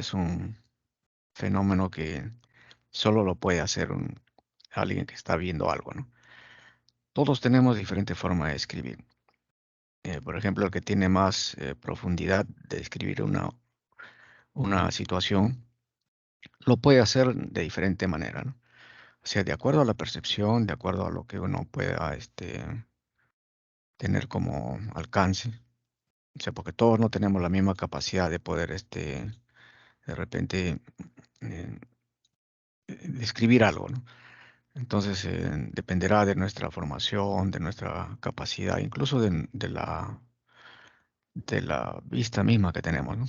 es un fenómeno que solo lo puede hacer alguien que está viendo algo, ¿no? Todos tenemos diferente forma de escribir. Por ejemplo, el que tiene más profundidad de escribir una situación, lo puede hacer de diferente manera, ¿no? O sea, de acuerdo a la percepción, de acuerdo a lo que uno pueda tener como alcance. O sea, porque todos no tenemos la misma capacidad de poder, de repente, eh, describir algo, ¿no? Entonces, dependerá de nuestra formación, de nuestra capacidad, incluso de la vista misma que tenemos, ¿no?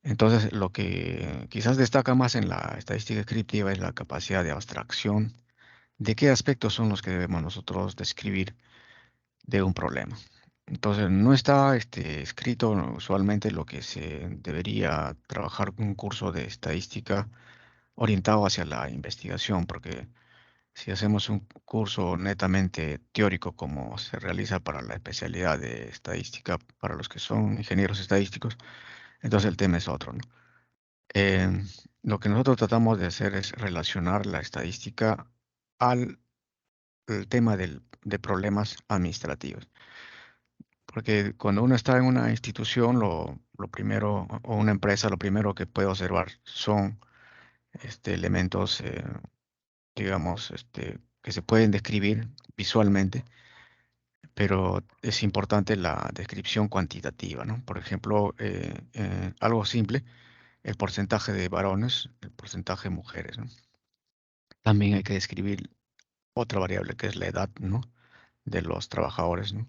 Entonces, lo que quizás destaca más en la estadística descriptiva es la capacidad de abstracción de qué aspectos son los que debemos nosotros describir de un problema. Entonces, no está escrito usualmente lo que se debería trabajar un curso de estadística orientado hacia la investigación, porque si hacemos un curso netamente teórico como se realiza para la especialidad de estadística, para los que son ingenieros estadísticos, entonces el tema es otro, ¿no? Eh, lo que nosotros tratamos de hacer es relacionar la estadística al el tema de problemas administrativos. Porque cuando uno está en una institución, lo primero, o una empresa, lo primero que puede observar son elementos, digamos, que se pueden describir visualmente, pero es importante la descripción cuantitativa, ¿no? Por ejemplo, algo simple, el porcentaje de varones, el porcentaje de mujeres, ¿no? También hay que describir otra variable que es la edad, ¿no? De los trabajadores, ¿no?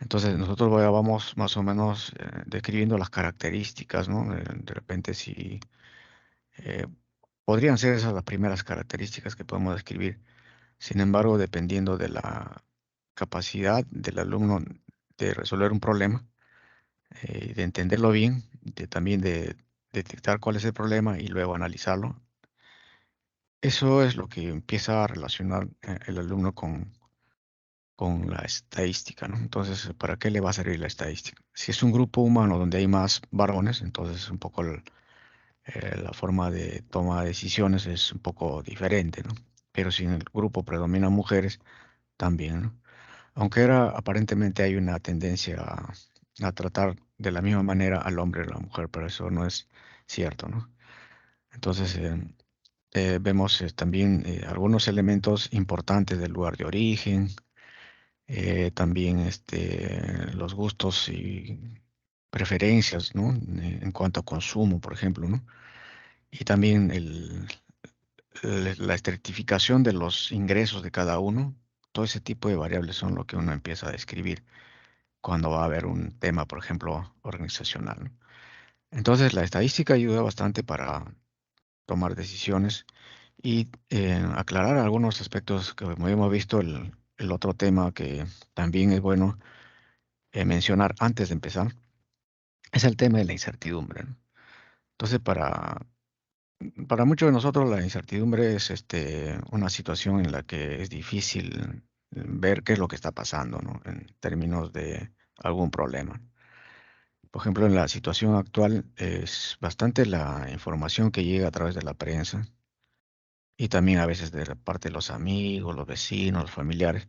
Entonces nosotros vamos más o menos describiendo las características, ¿no? De repente si eh, podrían ser esas las primeras características que podemos describir. Sin embargo, dependiendo de la capacidad del alumno de resolver un problema, de entenderlo bien, también de detectar cuál es el problema y luego analizarlo, eso es lo que empieza a relacionar el alumno con la estadística, ¿no? Entonces, ¿para qué le va a servir la estadística? Si es un grupo humano donde hay más varones, entonces un poco la forma de toma de decisiones es un poco diferente, ¿no? Pero si en el grupo predominan mujeres, también, ¿no? Aunque aparentemente hay una tendencia a tratar de la misma manera al hombre y a la mujer, pero eso no es cierto, ¿no? Entonces, vemos también algunos elementos importantes del lugar de origen, también los gustos y preferencias, ¿no? En cuanto a consumo, por ejemplo, ¿no? Y también la estratificación de los ingresos de cada uno. Todo ese tipo de variables son lo que uno empieza a describir cuando va a haber un tema, por ejemplo, organizacional, ¿no? Entonces, la estadística ayuda bastante para tomar decisiones y aclarar algunos aspectos que, como hemos visto, el otro tema que también es bueno mencionar antes de empezar, es el tema de la incertidumbre, ¿no? Entonces, para muchos de nosotros la incertidumbre es una situación en la que es difícil ver qué es lo que está pasando, ¿no? En términos de algún problema. Por ejemplo, en la situación actual es bastante la información que llega a través de la prensa y también a veces de la parte de los amigos, los vecinos, los familiares,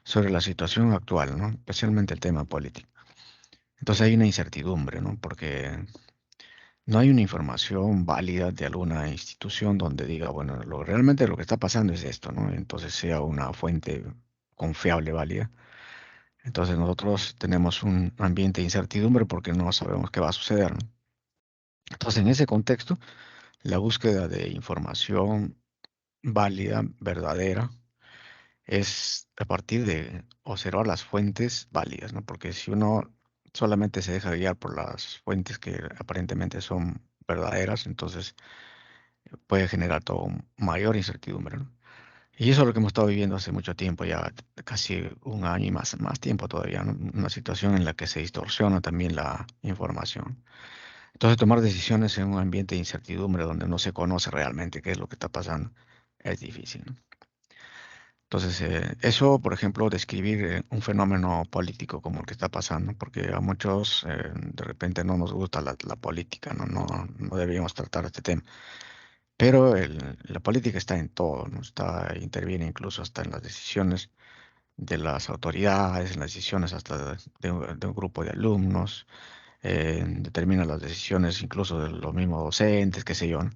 sobre la situación actual, ¿no? Especialmente el tema político. Entonces hay una incertidumbre, ¿no? Porque no hay una información válida de alguna institución donde diga, bueno, realmente lo que está pasando es esto, ¿no? Entonces sea una fuente confiable, válida. Entonces nosotros tenemos un ambiente de incertidumbre porque no sabemos qué va a suceder, ¿no? Entonces en ese contexto, la búsqueda de información válida, verdadera, es a partir de observar las fuentes válidas, ¿no? Porque si uno solamente se deja guiar por las fuentes que aparentemente son verdaderas, entonces puede generar todo mayor incertidumbre, ¿no? Y eso es lo que hemos estado viviendo hace mucho tiempo, ya casi un año y más tiempo todavía, ¿no? Una situación en la que se distorsiona también la información. Entonces, tomar decisiones en un ambiente de incertidumbre donde no se conoce realmente qué es lo que está pasando es difícil, ¿no? Entonces, eso, por ejemplo, describir un fenómeno político como el que está pasando, porque a muchos de repente no nos gusta la política, no deberíamos tratar este tema. Pero la política está en todo, ¿no? Interviene incluso hasta en las decisiones de las autoridades, en las decisiones hasta de un grupo de alumnos, determina las decisiones incluso de los mismos docentes, qué sé yo, ¿no?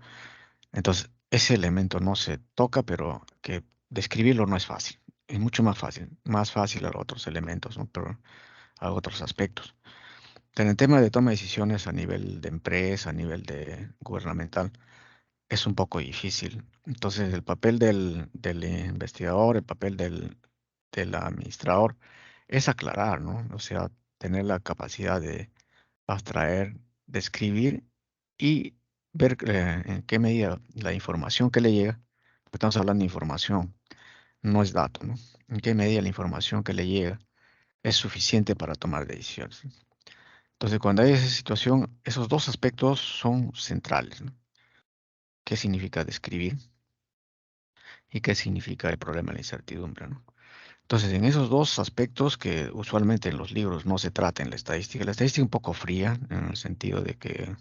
Entonces, ese elemento no se toca, pero que describirlo no es fácil. Es mucho más fácil a otros elementos, ¿no? Pero a otros aspectos. En el tema de toma de decisiones a nivel de empresa, a nivel de gubernamental, es un poco difícil. Entonces, el papel del investigador, el papel del administrador es aclarar, ¿no? O sea, tener la capacidad de abstraer, describir y ver en qué medida la información que le llega, porque estamos hablando de información, no es dato, ¿no? En qué medida la información que le llega es suficiente para tomar decisiones. Entonces, cuando hay esa situación, esos dos aspectos son centrales, ¿no? ¿Qué significa describir y qué significa el problema de la incertidumbre, ¿no? Entonces, en esos dos aspectos que usualmente en los libros no se trata en la estadística es un poco fría, en el sentido de que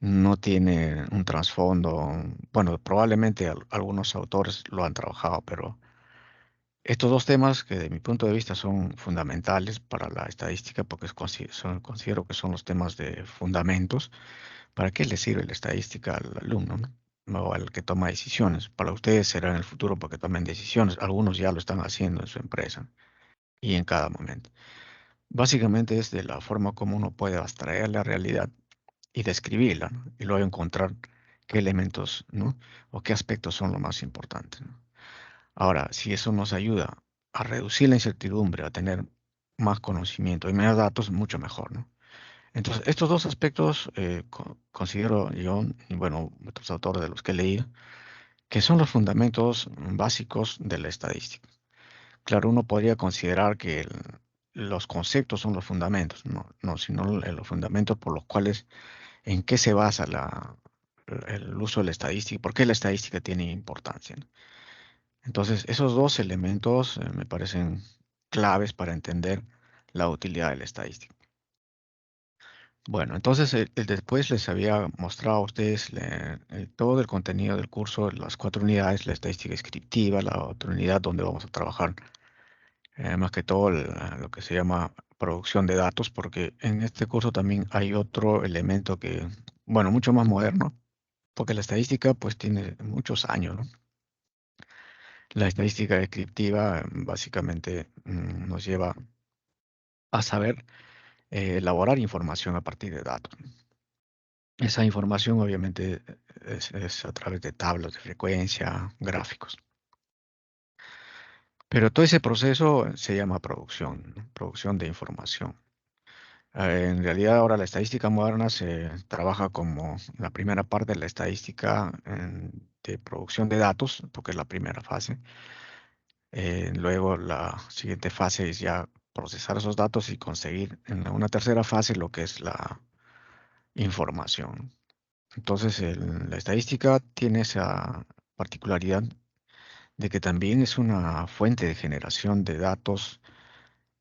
no tiene un trasfondo. Bueno, probablemente algunos autores lo han trabajado, pero estos dos temas que de mi punto de vista son fundamentales para la estadística, porque considero que son los temas de fundamentos. ¿Para qué le sirve la estadística al alumno, ¿no? O al que toma decisiones? Para ustedes será en el futuro porque tomen decisiones. Algunos ya lo están haciendo en su empresa y en cada momento. Básicamente es de la forma como uno puede abstraer la realidad y describirla, ¿no? Y luego encontrar qué elementos, ¿no? O qué aspectos son los más importantes, ¿no? Ahora, si eso nos ayuda a reducir la incertidumbre, a tener más conocimiento y menos datos, mucho mejor, ¿no? Entonces, estos dos aspectos considero yo, y bueno, otros autores de los que he leído, que son los fundamentos básicos de la estadística. Claro, uno podría considerar que los conceptos son los fundamentos, no, sino los fundamentos por los cuales, en qué se basa el uso de la estadística, por qué la estadística tiene importancia, ¿no? Entonces, esos dos elementos me parecen claves para entender la utilidad de la estadística. Bueno, entonces después les había mostrado a ustedes todo el contenido del curso, las cuatro unidades, la estadística descriptiva, la otra unidad donde vamos a trabajar más que todo lo que se llama producción de datos, porque en este curso también hay otro elemento que, bueno, mucho más moderno, porque la estadística pues tiene muchos años, ¿no? La estadística descriptiva básicamente nos lleva a saber elaborar información a partir de datos. Esa información obviamente es a través de tablas de frecuencia, gráficos. Pero todo ese proceso se llama producción, ¿no? Producción de información. En realidad ahora la estadística moderna se trabaja como la primera parte de la estadística de producción de datos, porque es la primera fase. Luego la siguiente fase es ya procesar esos datos y conseguir en una tercera fase lo que es la información. Entonces la estadística tiene esa particularidad de que también es una fuente de generación de datos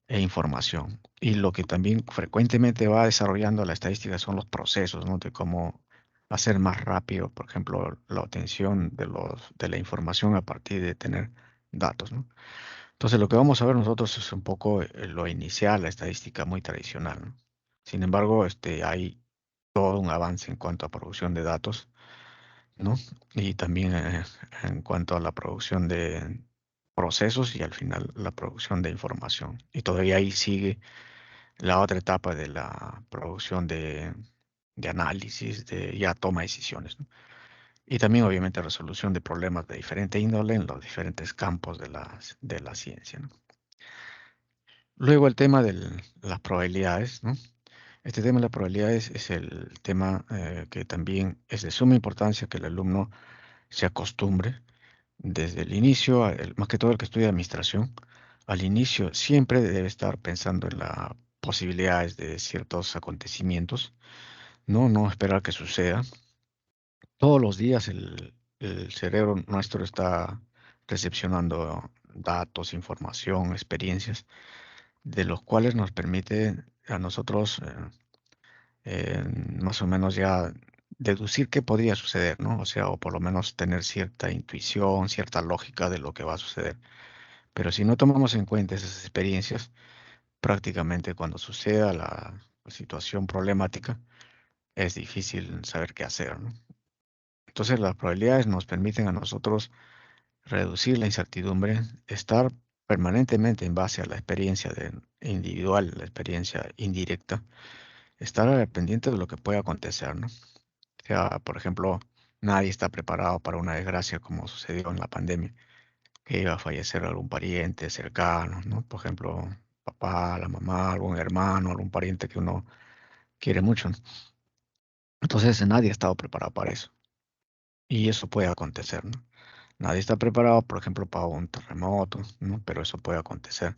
e información. Y lo que también frecuentemente va desarrollando la estadística son los procesos, ¿no? De cómo hacer más rápido, por ejemplo, la obtención de la información a partir de tener datos, ¿no? Entonces, lo que vamos a ver nosotros es un poco lo inicial, la estadística muy tradicional, ¿no? Sin embargo, hay todo un avance en cuanto a producción de datos, ¿no? Y también en cuanto a la producción de procesos y al final la producción de información. Y todavía ahí sigue la otra etapa de la producción de análisis, de ya toma de decisiones, ¿no? Y también obviamente resolución de problemas de diferente índole en los diferentes campos de la ciencia, ¿no? Luego el tema de las probabilidades, ¿no? Este tema de las probabilidades es el tema que también es de suma importancia que el alumno se acostumbre desde el inicio, más que todo el que estudia administración, al inicio siempre debe estar pensando en las posibilidades de ciertos acontecimientos, no esperar que suceda. Todos los días el cerebro nuestro está recepcionando datos, información, experiencias, de los cuales nos permite a nosotros más o menos ya deducir qué podría suceder, ¿no? O sea, o por lo menos tener cierta intuición, cierta lógica de lo que va a suceder. Pero si no tomamos en cuenta esas experiencias, prácticamente cuando suceda la situación problemática, es difícil saber qué hacer, ¿no? Entonces, las probabilidades nos permiten a nosotros reducir la incertidumbre, estar permanentemente en base a la experiencia individual, la experiencia indirecta, estar pendiente de lo que puede acontecer, ¿no? O sea, por ejemplo, nadie está preparado para una desgracia como sucedió en la pandemia, que iba a fallecer algún pariente cercano, ¿no? Por ejemplo, papá, la mamá, algún hermano, algún pariente que uno quiere mucho, ¿no? Entonces, nadie ha estado preparado para eso. Y eso puede acontecer, ¿no? Nadie está preparado, por ejemplo, para un terremoto, ¿no? Pero eso puede acontecer.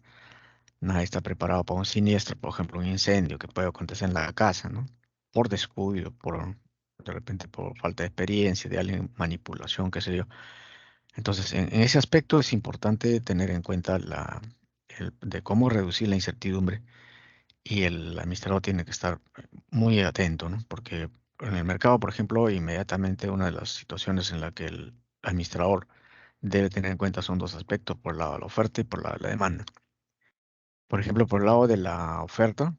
Nadie está preparado para un siniestro, por ejemplo, un incendio que puede acontecer en la casa, ¿no? Por descuido, de repente por falta de experiencia, de alguien, manipulación, qué sé yo. Entonces, en ese aspecto es importante tener en cuenta de cómo reducir la incertidumbre y el administrador tiene que estar muy atento, ¿no? Porque en el mercado, por ejemplo, inmediatamente una de las situaciones en la que el administrador debe tener en cuenta son dos aspectos, por el lado de la oferta y por el lado de la demanda. Por ejemplo, por el lado de la oferta,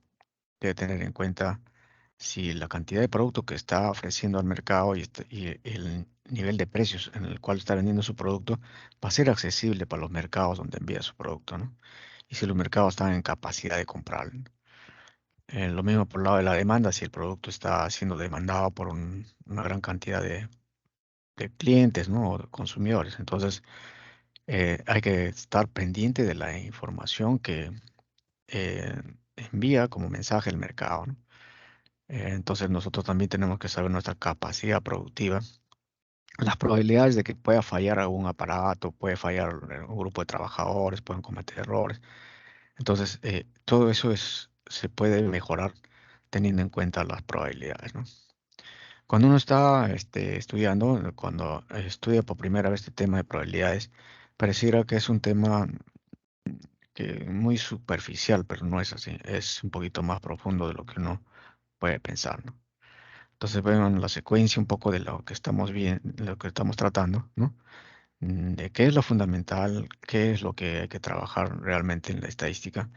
debe tener en cuenta si la cantidad de producto que está ofreciendo al mercado y el nivel de precios en el cual está vendiendo su producto va a ser accesible para los mercados donde envía su producto, ¿no? Y si los mercados están en capacidad de comprarlo. Lo mismo por el lado de la demanda, si el producto está siendo demandado por una gran cantidad de clientes, ¿no? O de consumidores. Entonces, hay que estar pendiente de la información que eh, envía como mensaje el mercado, ¿no? Entonces, nosotros también tenemos que saber nuestra capacidad productiva. Las probabilidades de que pueda fallar algún aparato, puede fallar un grupo de trabajadores, pueden cometer errores. Entonces, todo eso se puede mejorar teniendo en cuenta las probabilidades, ¿no? Cuando uno está estudiando, cuando estudia por primera vez este tema de probabilidades, pareciera que es un tema que muy superficial, pero no es así. Es un poquito más profundo de lo que uno puede pensar, ¿no? Entonces, vemos la secuencia un poco de lo que estamos viendo, lo que estamos tratando, ¿no? De qué es lo fundamental, qué es lo que hay que trabajar realmente en la estadística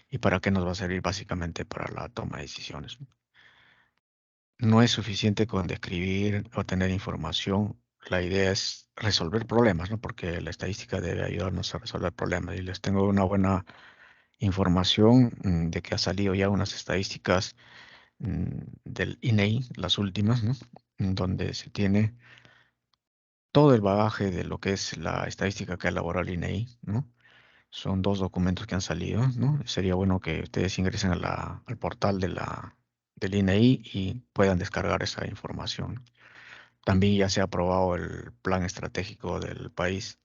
y para qué nos va a servir básicamente para la toma de decisiones. No es suficiente con describir o tener información. La idea es resolver problemas, ¿no? Porque la estadística debe ayudarnos a resolver problemas. Y les tengo una buena información de que ha salido ya unas estadísticas del INEI, las últimas, ¿no? Donde se tiene todo el bagaje de lo que es la estadística que ha elaborado el INEI, ¿no? Son dos documentos que han salido, ¿no? Sería bueno que ustedes ingresen a al portal del INEI y puedan descargar esa información. También ya se ha aprobado el plan estratégico del país,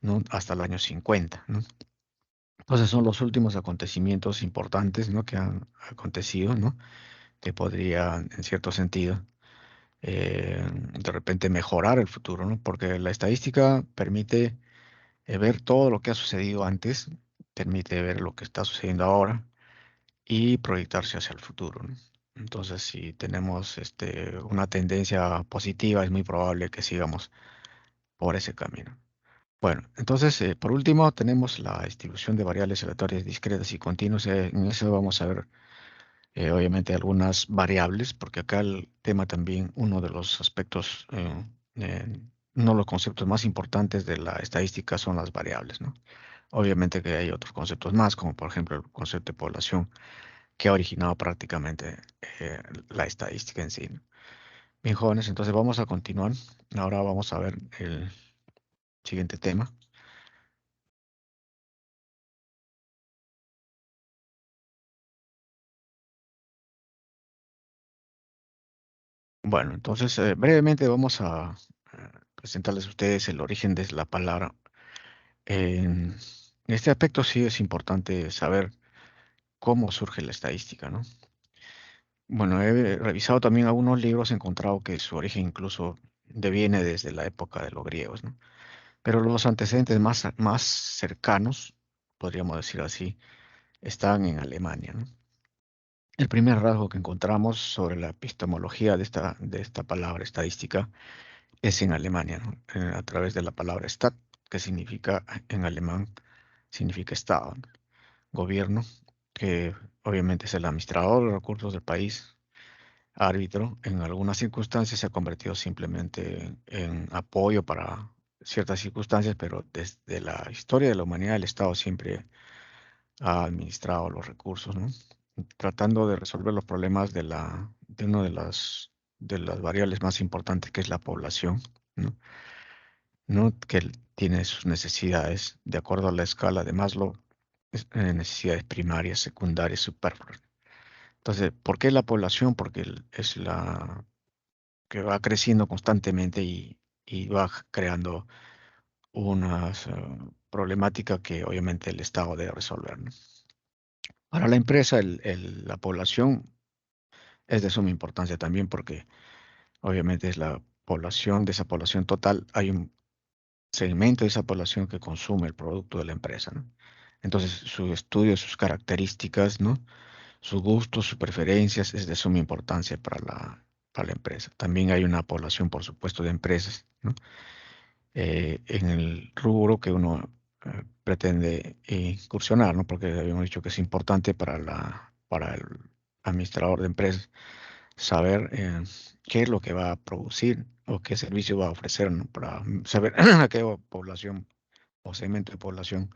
¿no? Hasta el año 50, ¿no? Entonces son los últimos acontecimientos importantes, ¿no? Que han acontecido, ¿no? Que podrían, en cierto sentido, de repente mejorar el futuro, ¿no? Porque la estadística permite ver todo lo que ha sucedido antes, permite ver lo que está sucediendo ahora y proyectarse hacia el futuro, ¿no? Entonces, si tenemos una tendencia positiva, es muy probable que sigamos por ese camino. Bueno, entonces, por último, tenemos la distribución de variables aleatorias discretas y continuas. En eso vamos a ver, obviamente, algunas variables, porque acá el tema también, uno de los aspectos, uno de los conceptos más importantes de la estadística son las variables, ¿no? Obviamente que hay otros conceptos más, como por ejemplo el concepto de población, que ha originado prácticamente la estadística en sí, ¿no? Bien, jóvenes, entonces vamos a continuar. Ahora vamos a ver el siguiente tema. Bueno, entonces brevemente vamos a presentarles a ustedes el origen de la palabra. En este aspecto sí es importante saber cómo surge la estadística, ¿no? Bueno, he revisado también algunos libros, he encontrado que su origen incluso deviene desde la época de los griegos, ¿no? Pero los antecedentes más cercanos, podríamos decir así, están en Alemania, ¿no? El primer rasgo que encontramos sobre la epistemología de esta palabra estadística es en Alemania, ¿no? A través de la palabra Staat, que significa en alemán, significa Estado, ¿no? Gobierno, que obviamente es el administrador de los recursos del país, árbitro, en algunas circunstancias se ha convertido simplemente en apoyo para ciertas circunstancias, pero desde la historia de la humanidad el Estado siempre ha administrado los recursos, ¿no? Tratando de resolver los problemas de una de las variables más importantes que es la población, ¿no? ¿No? Que tiene sus necesidades de acuerdo a la escala de Maslow, necesidades primarias, secundarias, superfluas. Entonces, ¿por qué la población? Porque es la que va creciendo constantemente y va creando una problemática que obviamente el Estado debe resolver, ¿no? Para la empresa, la población es de suma importancia también porque obviamente es la población, de esa población total, hay un segmento de esa población que consume el producto de la empresa, ¿no? Entonces, su estudio, sus características, ¿no? Sus gustos, sus preferencias es de suma importancia para la empresa. También hay una población, por supuesto, de empresas, ¿no? En el rubro que uno pretende incursionar, ¿no? Porque habíamos dicho que es importante para el administrador de empresas saber qué es lo que va a producir o qué servicio va a ofrecer, ¿no? Para saber a qué población o segmento de población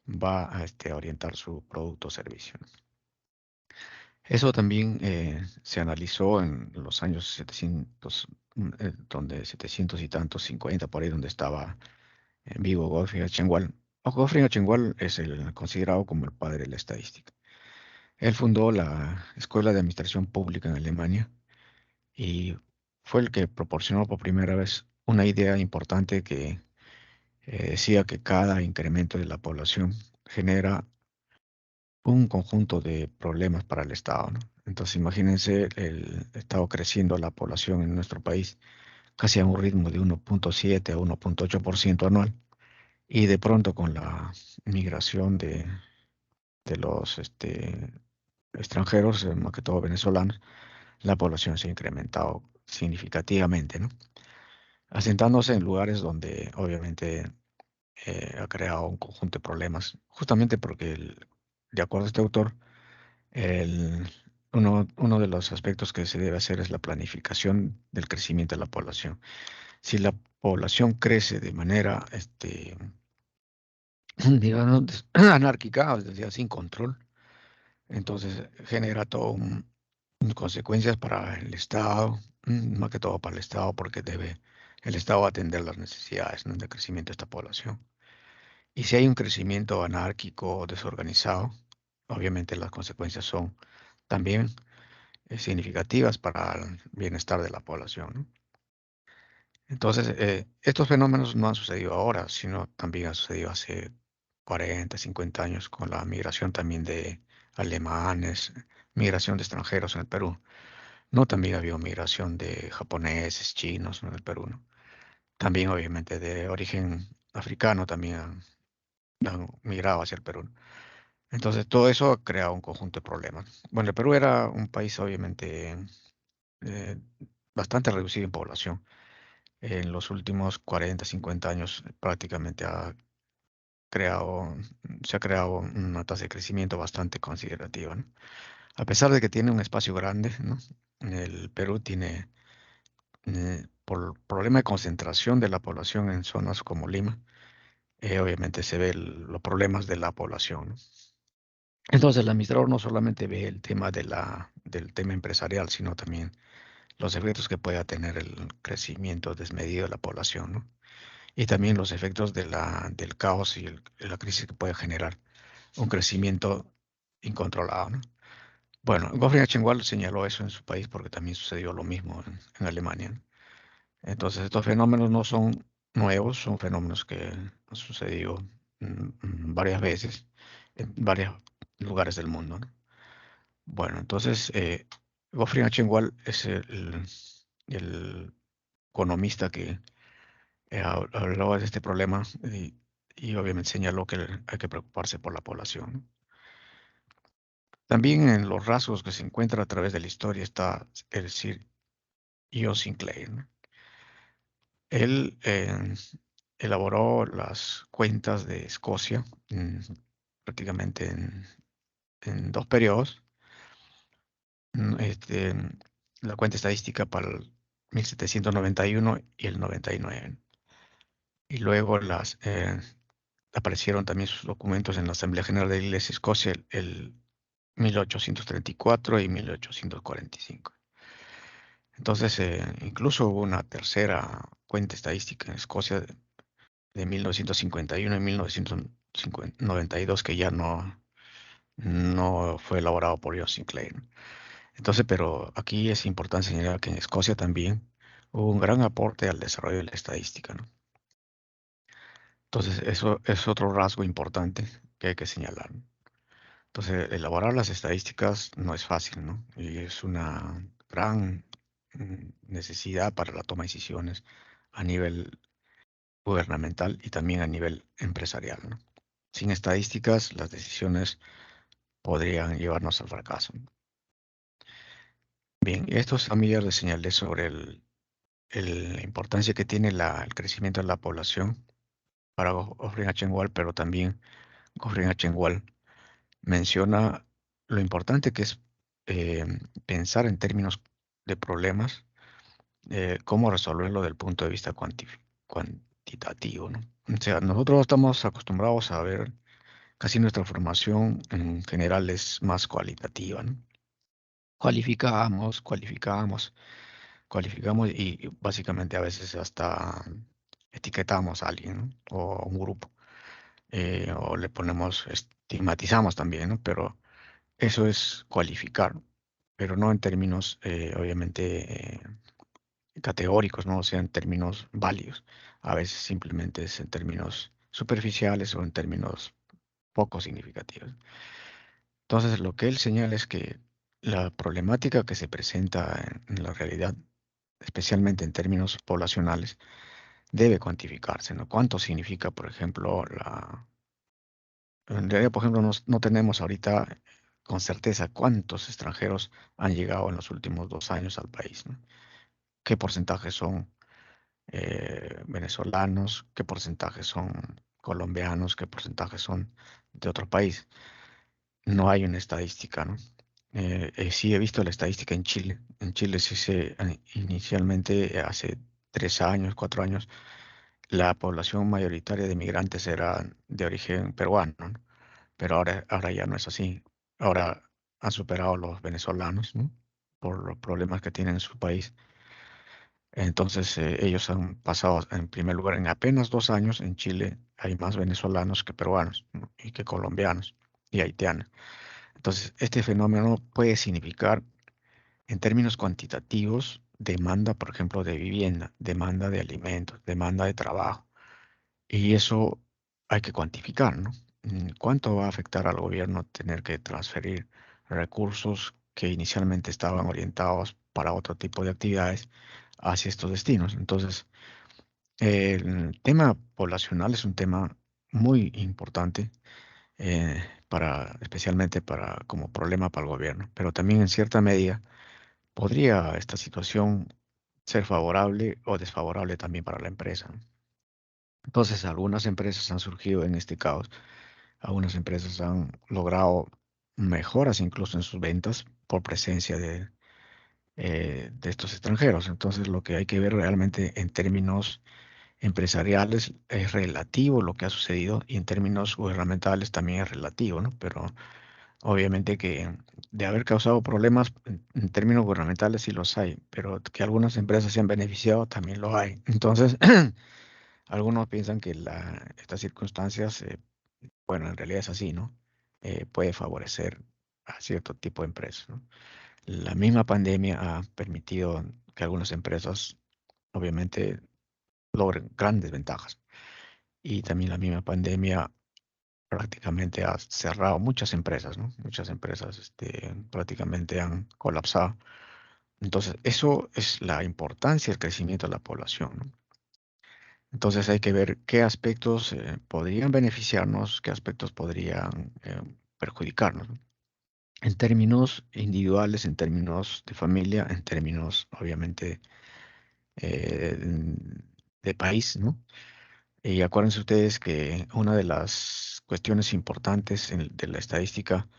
va a orientar su producto o servicio, ¿no? Eso también se analizó en los años 700, donde 700 y tantos, 50 por ahí, donde estaba en vivo Gottfried Achenwald. Gottfried Achenwald es considerado como el padre de la estadística. Él fundó la Escuela de Administración Pública en Alemania y fue el que proporcionó por primera vez una idea importante que decía que cada incremento de la población genera un conjunto de problemas para el Estado, ¿no? Entonces, imagínense el Estado creciendo la población en nuestro país casi a un ritmo de 1,7 a 1,8% anual. Y de pronto con la migración de los extranjeros, más que todo venezolanos, la población se ha incrementado significativamente, ¿no? Asentándose en lugares donde obviamente ha creado un conjunto de problemas, justamente porque, de acuerdo a este autor, el, uno de los aspectos que se debe hacer es la planificación del crecimiento de la población. Si la población crece de manera, digamos, anárquica, es decir, sin control, entonces genera todo consecuencias para el Estado, más que todo para el Estado, porque debe el Estado atender las necesidades, ¿no? De crecimiento de esta población. Y si hay un crecimiento anárquico o desorganizado, obviamente las consecuencias son también significativas para el bienestar de la población, ¿no? Entonces, estos fenómenos no han sucedido ahora, sino también han sucedido hace 40, 50 años con la migración también de alemanes, migración de extranjeros en el Perú. No, también había migración de japoneses, chinos, ¿no? En el Perú, ¿no? También, obviamente, de origen africano también han migrado hacia el Perú, ¿no? Entonces, todo eso ha creado un conjunto de problemas. Bueno, el Perú era un país, obviamente, eh, bastante reducido en población. En los últimos 40, 50 años prácticamente creado, se ha creado una tasa de crecimiento bastante considerativa, ¿no? A pesar de que tiene un espacio grande, ¿no? El Perú tiene, por problema de concentración de la población en zonas como Lima, obviamente se ve los problemas de la población, ¿no? Entonces el administrador no solamente ve el tema del tema empresarial, sino también los efectos que pueda tener el crecimiento desmedido de la población, ¿no? Y también los efectos del caos y la crisis que puede generar un crecimiento incontrolado, ¿no? Bueno, Goffrey Achenwald señaló eso en su país porque también sucedió lo mismo en Alemania, ¿no? Entonces, estos fenómenos no son nuevos, son fenómenos que han sucedido varias veces en varios lugares del mundo, ¿no? Bueno, entonces, Goffrey Achenwald es el economista que hablaba de este problema y obviamente señaló que hay que preocuparse por la población, ¿no? También en los rasgos que se encuentra a través de la historia está el Sir John Sinclair, ¿no? Él elaboró las cuentas de Escocia prácticamente en dos periodos. Este, la cuenta estadística para el 1791 y el 99. Y luego aparecieron también sus documentos en la Asamblea General de la Iglesia de Escocia el 1834 y 1845. Entonces, incluso hubo una tercera cuenta estadística en Escocia de 1951 y 1992 que ya no fue elaborado por John Sinclair. Entonces, pero aquí es importante señalar que en Escocia también hubo un gran aporte al desarrollo de la estadística, ¿no? Entonces, eso es otro rasgo importante que hay que señalar, ¿no? Entonces, elaborar las estadísticas no es fácil, ¿no? Y es una gran necesidad para la toma de decisiones a nivel gubernamental y también a nivel empresarial, ¿no? Sin estadísticas, las decisiones podrían llevarnos al fracaso, ¿no? Bien, estos familias les señalé sobre la importancia que tiene el crecimiento de la población para Goffrin Achenwald, pero también Goffrin Achenwald menciona lo importante que es eh, pensar en términos de problemas, cómo resolverlo desde el punto de vista cuantitativo, ¿no? O sea, nosotros estamos acostumbrados a ver casi nuestra formación en general es más cualitativa, ¿no? Cualificamos y básicamente a veces hasta etiquetamos a alguien, ¿no? O a un grupo, o le ponemos, estigmatizamos también, ¿no? Pero eso es cualificar, pero no en términos, obviamente, categóricos, ¿no? O sea, en términos válidos. A veces simplemente es en términos superficiales o en términos poco significativos. Entonces, lo que él señala es que la problemática que se presenta en la realidad, especialmente en términos poblacionales, debe cuantificarse, ¿no? ¿Cuánto significa, por ejemplo, en realidad, por ejemplo, no tenemos ahorita con certeza cuántos extranjeros han llegado en los últimos 2 años al país, ¿no? ¿Qué porcentaje son venezolanos? ¿Qué porcentaje son colombianos? ¿Qué porcentaje son de otro país? No hay una estadística, ¿no? Sí he visto la estadística en Chile. En Chile sí inicialmente, hace 3 años, 4 años, la población mayoritaria de migrantes era de origen peruano, ¿no? Pero ahora ya no es así. Ahora han superado los venezolanos, ¿no? Por los problemas que tienen en su país. Entonces, ellos han pasado, en primer lugar, en apenas 2 años en Chile hay más venezolanos que peruanos, ¿no? Y que colombianos y haitianos. Entonces, este fenómeno puede significar, en términos cuantitativos, demanda, por ejemplo, de vivienda, demanda de alimentos, demanda de trabajo. Y eso hay que cuantificar, ¿no? ¿Cuánto va a afectar al gobierno tener que transferir recursos que inicialmente estaban orientados para otro tipo de actividades hacia estos destinos? Entonces, el tema poblacional es un tema muy importante, especialmente como problema para el gobierno, pero también en cierta medida podría esta situación ser favorable o desfavorable también para la empresa, ¿no? Entonces, algunas empresas han surgido en este caos, algunas empresas han logrado mejoras incluso en sus ventas por presencia de estos extranjeros. Entonces, lo que hay que ver realmente en términos empresariales es relativo lo que ha sucedido y en términos gubernamentales también es relativo, ¿no? Pero obviamente que de haber causado problemas en términos gubernamentales sí los hay, pero que algunas empresas se han beneficiado también lo hay. Entonces, algunos piensan que estas circunstancias, bueno, en realidad es así, ¿no? Puede favorecer a cierto tipo de empresas, ¿no? La misma pandemia ha permitido que algunas empresas, obviamente, logren grandes ventajas. Y también la misma pandemia prácticamente ha cerrado muchas empresas, ¿no? Muchas empresas, prácticamente han colapsado. Entonces, eso es la importancia del crecimiento de la población, ¿no? Entonces hay que ver qué aspectos podrían beneficiarnos, qué aspectos podrían perjudicarnos, ¿no? En términos individuales, en términos de familia, en términos, obviamente, eh, de país, ¿no? Y acuérdense ustedes que una de las cuestiones importantes de la estadística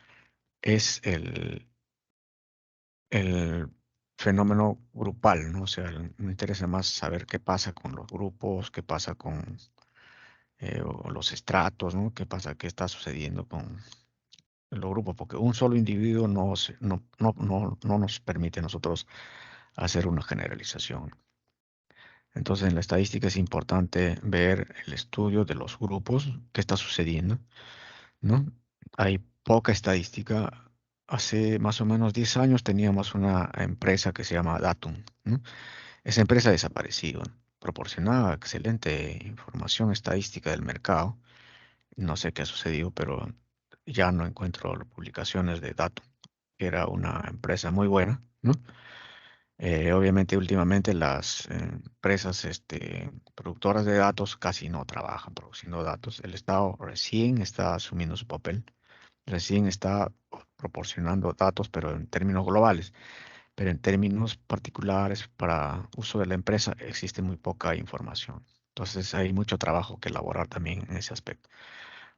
es el fenómeno grupal, ¿no? O sea, me interesa más saber qué pasa con los grupos, qué pasa con o los estratos, ¿no? ¿Qué pasa? ¿Qué está sucediendo con los grupos? Porque un solo individuo no nos permite a nosotros hacer una generalización. Entonces, en la estadística es importante ver el estudio de los grupos, qué está sucediendo, ¿no? Hay poca estadística. Hace más o menos 10 años teníamos una empresa que se llama Datum, ¿no? Esa empresa ha desaparecido. Proporcionaba excelente información estadística del mercado. No sé qué ha sucedido, pero ya no encuentro publicaciones de Datum, que era una empresa muy buena, ¿no? Obviamente, últimamente las empresas productoras de datos casi no trabajan produciendo datos. El Estado recién está asumiendo su papel, recién está proporcionando datos, pero en términos globales. Pero en términos particulares para uso de la empresa existe muy poca información. Entonces hay mucho trabajo que elaborar también en ese aspecto.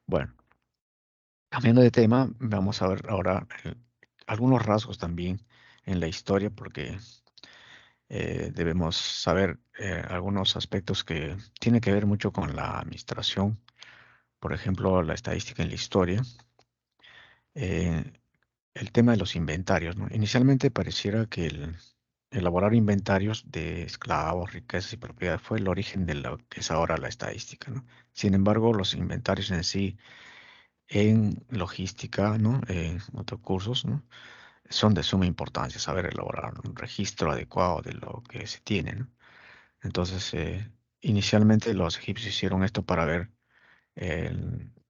Bueno, cambiando de tema, vamos a ver ahora algunos rasgos también en la historia, porque debemos saber algunos aspectos que tienen que ver mucho con la administración, por ejemplo, la estadística en la historia, eh, el tema de los inventarios, ¿no? Inicialmente pareciera que el elaborar inventarios de esclavos, riquezas y propiedades fue el origen de lo que es ahora la estadística, ¿no? Sin embargo, los inventarios en sí, en logística, ¿no? En otros cursos, ¿no? Son de suma importancia saber elaborar un registro adecuado de lo que se tiene, ¿no? Entonces, inicialmente los egipcios hicieron esto para ver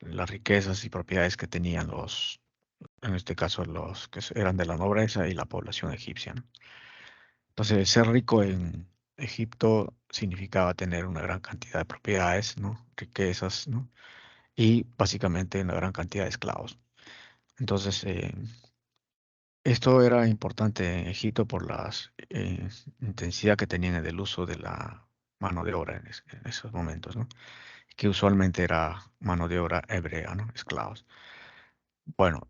las riquezas y propiedades que tenían en este caso, los que eran de la nobleza y la población egipcia, ¿no? Entonces, ser rico en Egipto significaba tener una gran cantidad de propiedades, ¿no? Riquezas, ¿no? Y básicamente una gran cantidad de esclavos. Entonces, esto era importante en Egipto por la intensidad que tenían en el uso de la mano de obra en esos momentos, ¿no? Que usualmente era mano de obra hebrea, ¿no? Esclavos. Bueno,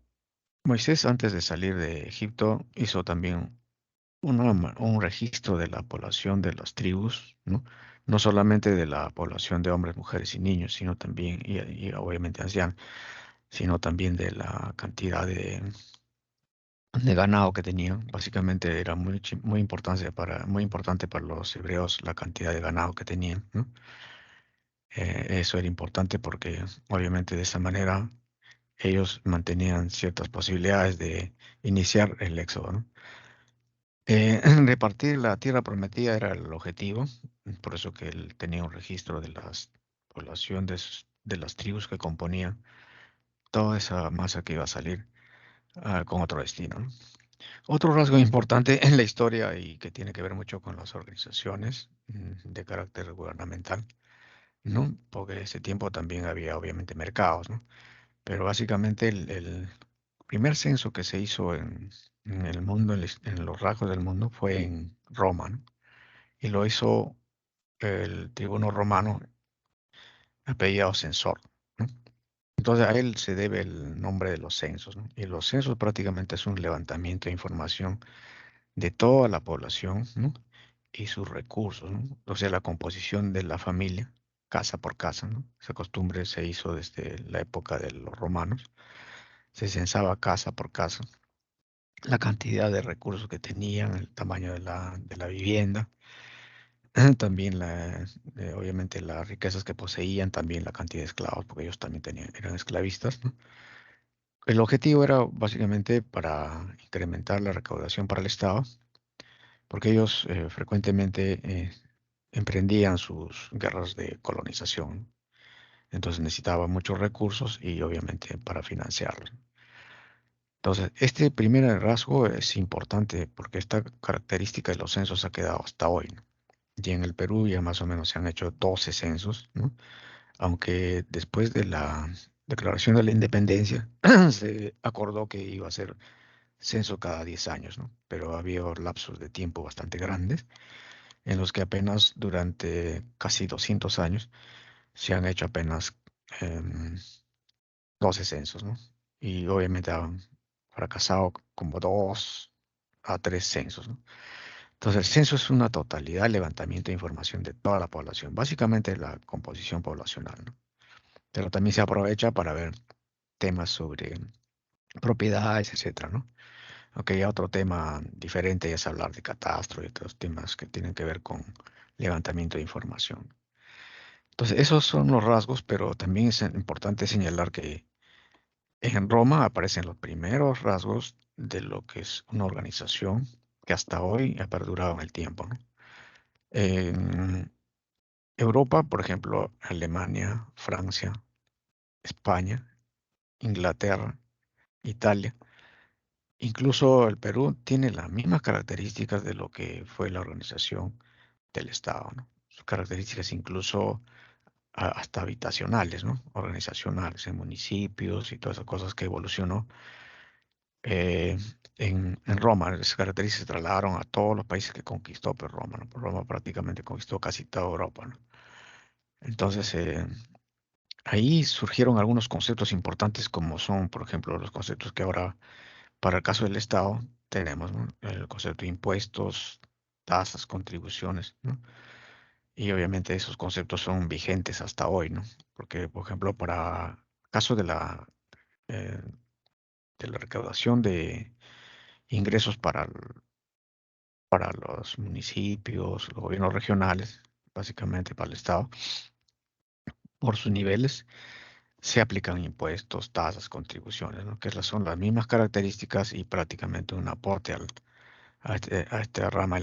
Moisés antes de salir de Egipto hizo también un registro de la población de las tribus, ¿no? No solamente de la población de hombres, mujeres y niños, sino también, y obviamente ancianos, sino también de la cantidad de ganado que tenían. Básicamente era muy importante para los hebreos la cantidad de ganado que tenían, ¿no? Eso era importante porque obviamente de esa manera ellos mantenían ciertas posibilidades de iniciar el éxodo, ¿no? Repartir la tierra prometida era el objetivo, por eso que él tenía un registro de la población de las tribus que componían toda esa masa que iba a salir con otro destino, ¿no? Otro rasgo importante en la historia y que tiene que ver mucho con las organizaciones de carácter gubernamental, ¿no? Porque ese tiempo también había obviamente mercados, ¿no? Pero básicamente el primer censo que se hizo en el mundo, en los rasgos del mundo, fue en Roma, ¿no? Y lo hizo el tribuno romano apellidado Censor, ¿no? Entonces a él se debe el nombre de los censos, ¿no? Y los censos prácticamente es un levantamiento de información de toda la población, ¿no? Y sus recursos, ¿no? O sea, la composición de la familia, casa por casa, ¿no? Esa costumbre se hizo desde la época de los romanos. Se censaba casa por casa, la cantidad de recursos que tenían, el tamaño de la vivienda, también obviamente las riquezas que poseían, también la cantidad de esclavos, porque ellos también eran esclavistas, ¿no? El objetivo era básicamente para incrementar la recaudación para el Estado, porque ellos frecuentemente emprendían sus guerras de colonización. Entonces necesitaban muchos recursos y obviamente para financiarlos. Entonces, este primer rasgo es importante porque esta característica de los censos ha quedado hasta hoy, ¿no? Y en el Perú ya más o menos se han hecho 12 censos, ¿no? Aunque después de la declaración de la independencia se acordó que iba a ser censo cada 10 años, ¿no? Pero había lapsos de tiempo bastante grandes en los que apenas durante casi 200 años se han hecho apenas em, 12 censos, ¿no? Y obviamente han fracasado como 2 a 3 censos, ¿no? Entonces, el censo es una totalidad, levantamiento de información de toda la población, básicamente la composición poblacional, ¿no? Pero también se aprovecha para ver temas sobre propiedades, etcétera, ¿no? Aunque ya otro tema diferente es hablar de catastro y otros temas que tienen que ver con levantamiento de información. Entonces, esos son los rasgos, pero también es importante señalar que en Roma aparecen los primeros rasgos de lo que es una organización que hasta hoy ha perdurado en el tiempo, ¿no? En Europa, por ejemplo, Alemania, Francia, España, Inglaterra, Italia, incluso el Perú tiene las mismas características de lo que fue la organización del Estado, ¿no? Sus características incluso hasta habitacionales, ¿no? Organizacionales en municipios y todas esas cosas que evolucionó eh, en Roma. Esas características se trasladaron a todos los países que conquistó pues, Roma, ¿no? Pues Roma prácticamente conquistó casi toda Europa, ¿no? Entonces, ahí surgieron algunos conceptos importantes como son, por ejemplo, los conceptos que ahora, para el caso del Estado, tenemos, ¿no? El concepto de impuestos, tasas, contribuciones, ¿no? Y obviamente esos conceptos son vigentes hasta hoy, ¿no? Porque, por ejemplo, para el caso eh, de la recaudación de ingresos para los municipios, los gobiernos regionales, básicamente para el Estado, por sus niveles, se aplican impuestos, tasas, contribuciones, ¿no? Son las mismas características y prácticamente un aporte a esta rama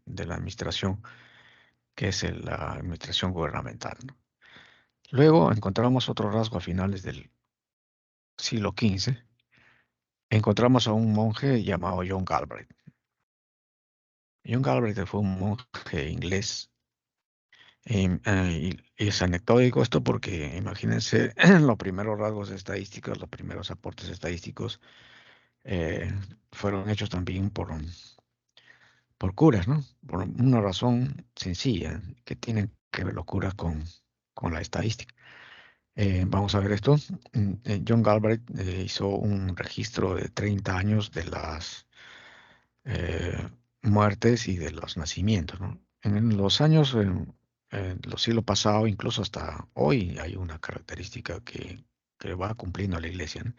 de la administración, que es la administración gubernamental, ¿no? Luego encontramos otro rasgo a finales del siglo XV. Encontramos a un monje llamado John Galbraith. John Galbraith fue un monje inglés. Y es anecdótico esto porque imagínense los primeros rasgos estadísticos, los primeros aportes estadísticos eh, fueron hechos también por curas, ¿no? Por una razón sencilla, que tienen que ver los curas con la estadística. Vamos a ver esto. John Galbraith hizo un registro de 30 años de las muertes y de los nacimientos, ¿no? En los años, los siglos pasados, incluso hasta hoy, hay una característica que va cumpliendo la iglesia, ¿no?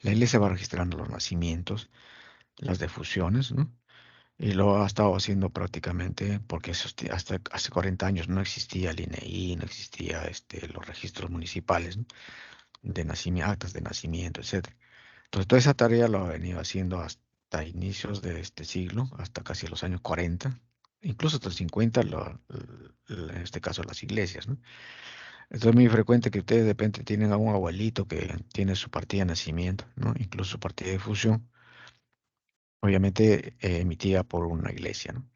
La iglesia va registrando los nacimientos, las defusiones, ¿no? Y lo ha estado haciendo prácticamente porque hasta hace 40 años no existía el INEI, no existía los registros municipales, ¿no? De nacimiento, actas de nacimiento, etcétera. Entonces, toda esa tarea lo ha venido haciendo hasta inicios de este siglo, hasta casi los años 40, incluso hasta el 50, en este caso las iglesias, ¿no? Entonces, es muy frecuente que ustedes de repente tienen a un abuelito que tiene su partida de nacimiento, ¿no? Incluso su partida de fusión, obviamente emitida por una iglesia, ¿no?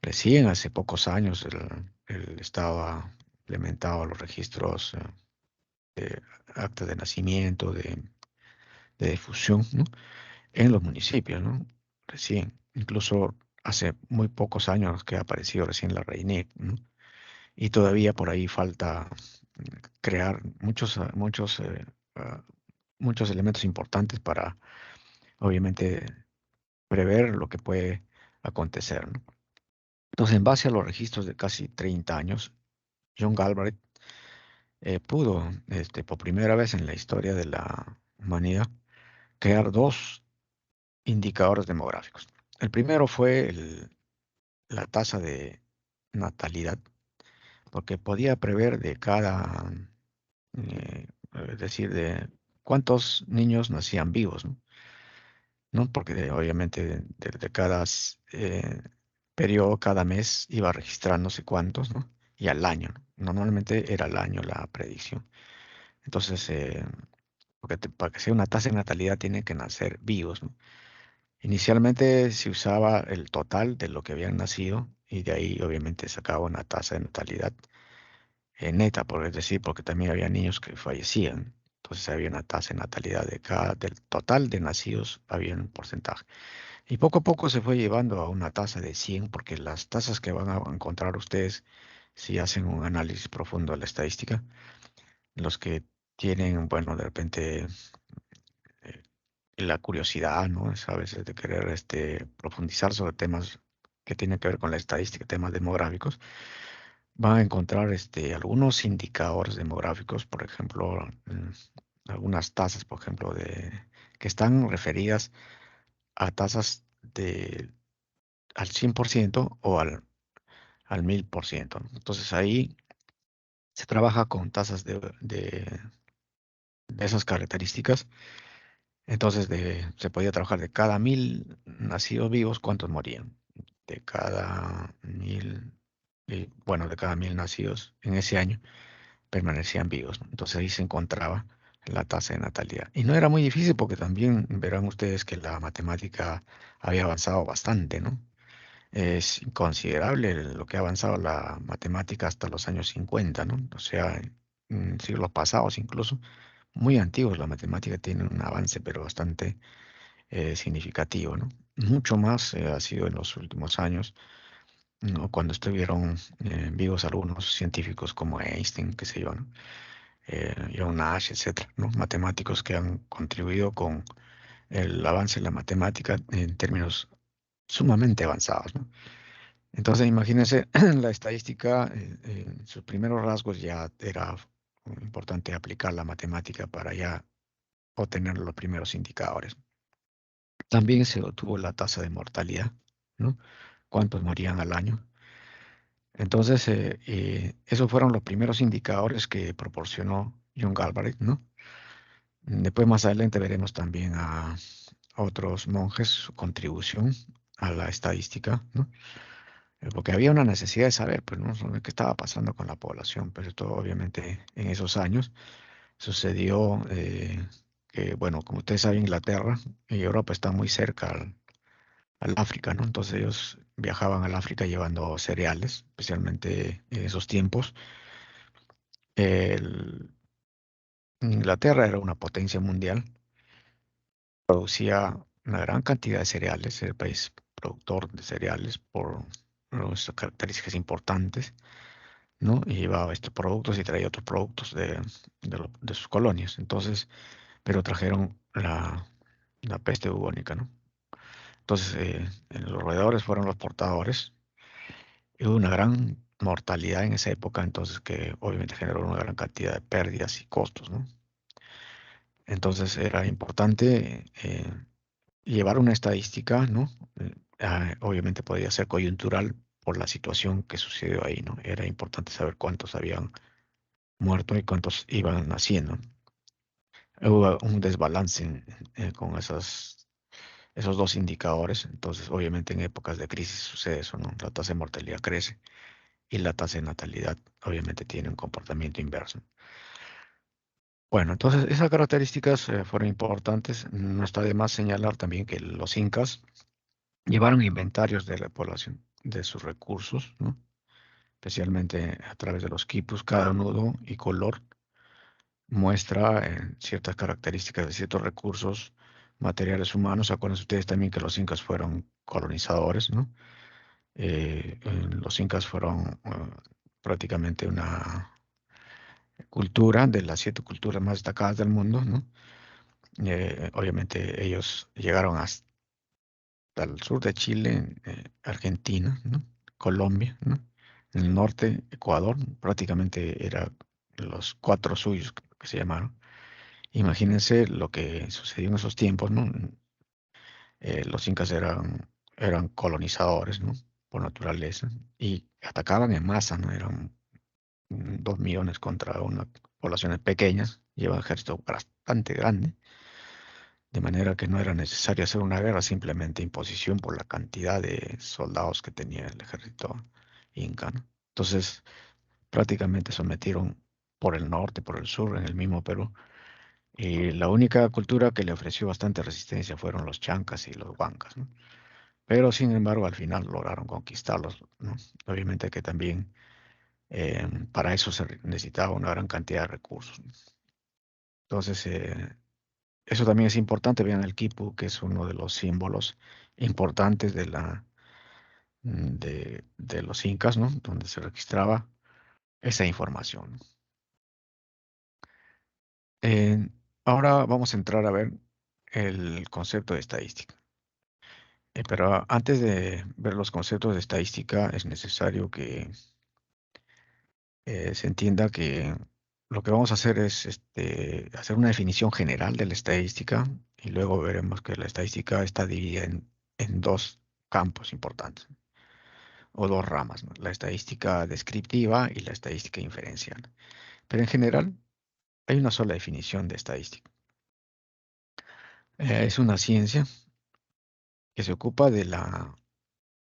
Recién hace pocos años el Estado ha implementado los registros de actas de nacimiento, de difusión, ¿no? En los municipios, ¿no? Recién, incluso hace muy pocos años que ha aparecido recién la REINEC, ¿no? Y todavía por ahí falta crear muchos elementos importantes para, obviamente, prever lo que puede acontecer, ¿no? Entonces, en base a los registros de casi 30 años, John Galbraith pudo, por primera vez en la historia de la humanidad, crear dos indicadores demográficos. El primero fue la tasa de natalidad, porque podía prever de cada, es decir, de cuántos niños nacían vivos, ¿no? ¿No? Porque obviamente de cada periodo, cada mes iba a registrar no sé cuántos, ¿no? Y al año, ¿no? Normalmente era al año la predicción. Entonces, para que sea una tasa de natalidad tienen que nacer vivos, ¿no? Inicialmente se usaba el total de lo que habían nacido y de ahí obviamente sacaba una tasa de natalidad neta, por es decir, porque también había niños que fallecían. Entonces había una tasa de natalidad del total de nacidos, había un porcentaje. Y poco a poco se fue llevando a una tasa de 100 porque las tasas que van a encontrar ustedes, si hacen un análisis profundo de la estadística, los que tienen, bueno, de repente eh, la curiosidad, ¿no? Es a veces de querer profundizar sobre temas que tienen que ver con la estadística, temas demográficos, van a encontrar algunos indicadores demográficos, por ejemplo, algunas tasas, por ejemplo, que están referidas a tasas al 100% o al 1000%, ¿no? Entonces ahí se trabaja con tasas de esas características. Entonces se podía trabajar de cada 1000 nacidos vivos, ¿cuántos morían? De cada 1000, bueno, de cada 1000 nacidos en ese año permanecían vivos, ¿no? Entonces ahí se encontraba la tasa de natalidad. Y no era muy difícil porque también verán ustedes que la matemática había avanzado bastante, ¿no? Es considerable lo que ha avanzado la matemática hasta los años 50, ¿no? O sea, en siglos pasados incluso, muy antiguos, la matemática tiene un avance, pero bastante significativo, ¿no? Mucho más ha sido en los últimos años, ¿no? Cuando estuvieron vivos algunos científicos como Einstein, qué sé yo, ¿no? John Nash, etcétera, ¿no? Matemáticos que han contribuido con el avance de la matemática en términos sumamente avanzados, ¿no? Entonces, imagínense, la estadística, en sus primeros rasgos ya era importante aplicar la matemática para ya obtener los primeros indicadores. También se obtuvo la tasa de mortalidad, ¿no? Cuántos morían al año. Entonces, esos fueron los primeros indicadores que proporcionó John Galbraith, ¿no? Después, más adelante, veremos también a otros monjes su contribución a la estadística, ¿no? Porque había una necesidad de saber, pues, ¿no? Sobre qué estaba pasando con la población. Pero esto, obviamente, en esos años sucedió que, bueno, como ustedes saben, Inglaterra y Europa están muy cerca al África, ¿no? Entonces ellos viajaban al África llevando cereales, especialmente en esos tiempos. El- Inglaterra era una potencia mundial, producía una gran cantidad de cereales, era el país productor de cereales por sus características importantes, ¿no? Y llevaba estos productos y traía otros productos de sus colonias. Entonces, pero trajeron la peste bubónica, ¿no? Entonces, los roedores fueron los portadores. Y hubo una gran mortalidad en esa época, entonces que obviamente generó una gran cantidad de pérdidas y costos, ¿no? Entonces era importante llevar una estadística, ¿no? Obviamente podía ser coyuntural por la situación que sucedió ahí, ¿no? Era importante saber cuántos habían muerto y cuántos iban naciendo. Hubo un desbalance con esos dos indicadores, entonces obviamente en épocas de crisis sucede eso, ¿no? La tasa de mortalidad crece y la tasa de natalidad obviamente tiene un comportamiento inverso. Bueno, entonces esas características fueron importantes. No está de más señalar también que los incas llevaron inventarios de la población, de sus recursos, ¿no? Especialmente a través de los quipus. Cada nudo y color muestra ciertas características de ciertos recursos materiales humanos. Acuérdense ustedes también que los incas fueron colonizadores, ¿no? Los incas fueron prácticamente una cultura de las 7 culturas más destacadas del mundo, ¿no? Obviamente ellos llegaron hasta el sur de Chile, Argentina, ¿no? Colombia, ¿no? En el norte, Ecuador, prácticamente eran los 4 suyos que se llamaron. Imagínense lo que sucedió en esos tiempos, ¿no? Los incas eran colonizadores, ¿no? Por naturaleza y atacaban en masa, ¿no? Eran 2 millones contra unas poblaciones pequeñas, lleva un ejército bastante grande, de manera que no era necesario hacer una guerra, simplemente imposición por la cantidad de soldados que tenía el ejército inca, ¿no? Entonces, prácticamente sometieron por el norte, por el sur, en el mismo Perú, Y la única cultura que le ofreció bastante resistencia fueron los chancas y los huancas, ¿no? Pero sin embargo, al final lograron conquistarlos, ¿no? Obviamente que también para eso necesitaba una gran cantidad de recursos. Entonces, eso también es importante. Vean el quipu, que es uno de los símbolos importantes de los incas, ¿no? Donde se registraba esa información. Eh, Ahora vamos a entrar a ver el concepto de estadística. Pero antes de ver los conceptos de estadística, es necesario que se entienda que lo que vamos a hacer es hacer una definición general de la estadística y luego veremos que la estadística está dividida en dos campos importantes o dos ramas, ¿no? La estadística descriptiva y la estadística inferencial. Pero en general hay una sola definición de estadística. Es una ciencia que se ocupa de la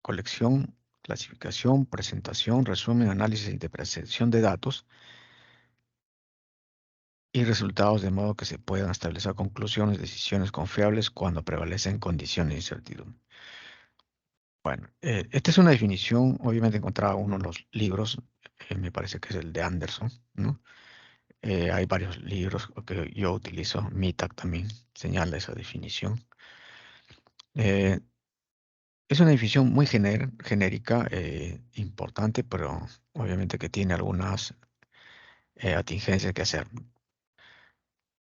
colección, clasificación, presentación, resumen, análisis e interpretación de datos y resultados de modo que se puedan establecer conclusiones, decisiones confiables cuando prevalecen condiciones de incertidumbre. Bueno, esta es una definición, obviamente encontrada en uno de los libros, me parece que es el de Anderson, ¿no? Hay varios libros que yo utilizo, MITAC también señala esa definición. Eh, es una definición muy genérica, importante, pero obviamente que tiene algunas atingencias que hacer.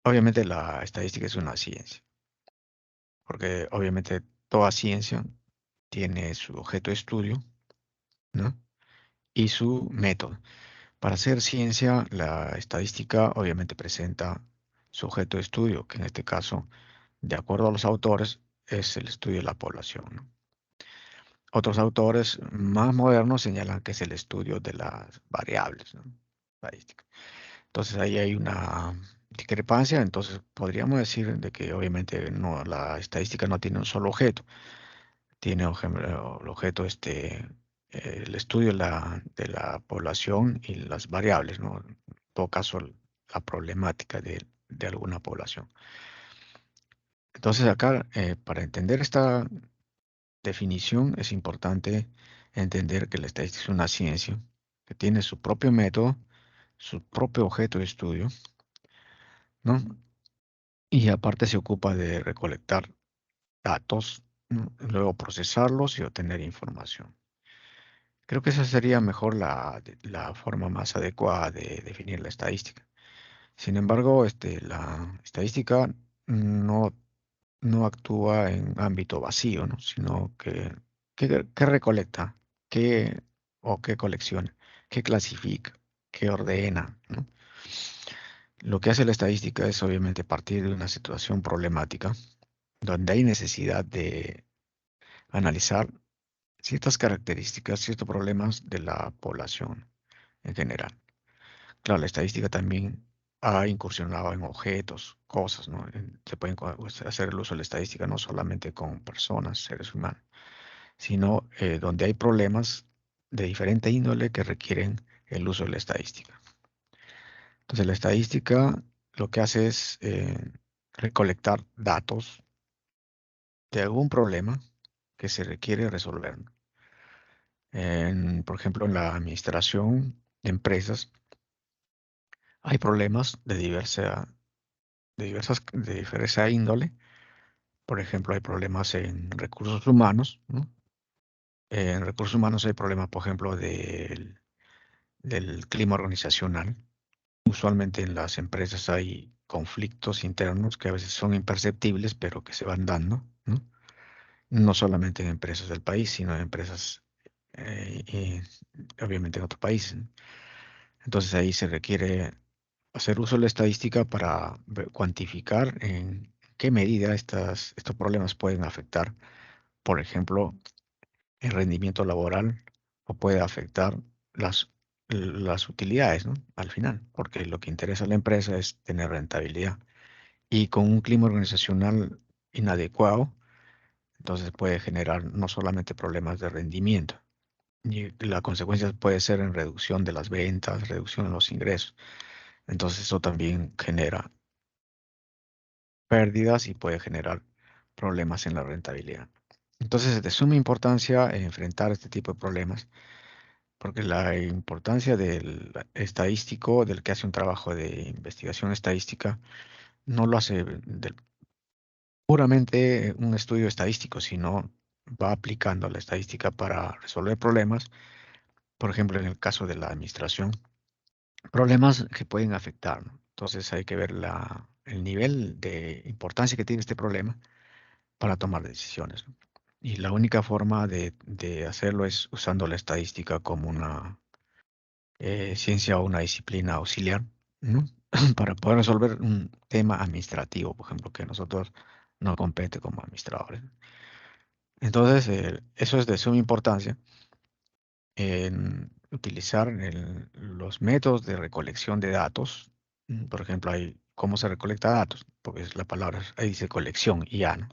Obviamente la estadística es una ciencia, porque obviamente toda ciencia tiene su objeto de estudio, ¿no? Y su método. Para hacer ciencia, la estadística obviamente presenta su objeto de estudio, que en este caso, de acuerdo a los autores, es el estudio de la población, ¿no? Otros autores más modernos señalan que es el estudio de las variables, ¿no? Estadísticas. Entonces ahí hay una discrepancia, entonces podríamos decir de que obviamente no, la estadística no tiene un solo objeto, tiene el objeto el estudio de la población y las variables, ¿no? En todo caso, la problemática de alguna población. Entonces acá, para entender esta definición, es importante entender que la estadística es una ciencia que tiene su propio método, su propio objeto de estudio, ¿no? Y aparte se ocupa de recolectar datos, ¿no? Luego procesarlos y obtener información. Creo que esa sería mejor la forma más adecuada de definir la estadística. Sin embargo, la estadística no, no actúa en ámbito vacío, ¿no? Sino que recolecta, qué o qué colecciona, qué clasifica, qué ordena, ¿no? Lo que hace la estadística es obviamente partir de una situación problemática donde hay necesidad de analizar ciertas características, ciertos problemas de la población en general. Claro, la estadística también ha incursionado en objetos, cosas, ¿no? Se puede hacer el uso de la estadística no solamente con personas, seres humanos, sino donde hay problemas de diferente índole que requieren el uso de la estadística. Entonces, la estadística lo que hace es recolectar datos de algún problema que se requiere resolver. Por ejemplo, en la administración de empresas hay problemas de diversa índole. Por ejemplo, hay problemas en recursos humanos, ¿no? En recursos humanos hay problemas, por ejemplo, del clima organizacional. Usualmente en las empresas hay conflictos internos que a veces son imperceptibles, pero que se van dando, ¿no? No solamente en empresas del país, sino en empresas, obviamente en otros países, ¿no? Entonces ahí se requiere hacer uso de la estadística para cuantificar en qué medida estos problemas pueden afectar, por ejemplo, el rendimiento laboral o puede afectar las utilidades, ¿no? Al final, porque lo que interesa a la empresa es tener rentabilidad. Y con un clima organizacional inadecuado, entonces puede generar no solamente problemas de rendimiento, y la consecuencia puede ser en reducción de las ventas, reducción en los ingresos. Entonces eso también genera pérdidas y puede generar problemas en la rentabilidad. Entonces, es de suma importancia enfrentar este tipo de problemas, porque la importancia del estadístico, del que hace un trabajo de investigación estadística, no lo hace puramente un estudio estadístico, sino va aplicando la estadística para resolver problemas, por ejemplo, en el caso de la administración, problemas que pueden afectar, ¿no? Entonces hay que ver el nivel de importancia que tiene este problema para tomar decisiones, ¿no? Y la única forma de hacerlo es usando la estadística como una ciencia o una disciplina auxiliar, ¿no? Para poder resolver un tema administrativo, por ejemplo, que a nosotros no compete como administradores. Entonces, eso es de suma importancia en utilizar los métodos de recolección de datos. Por ejemplo, hay cómo se recolecta datos, porque es la palabra, ahí dice colección y ya, ¿no?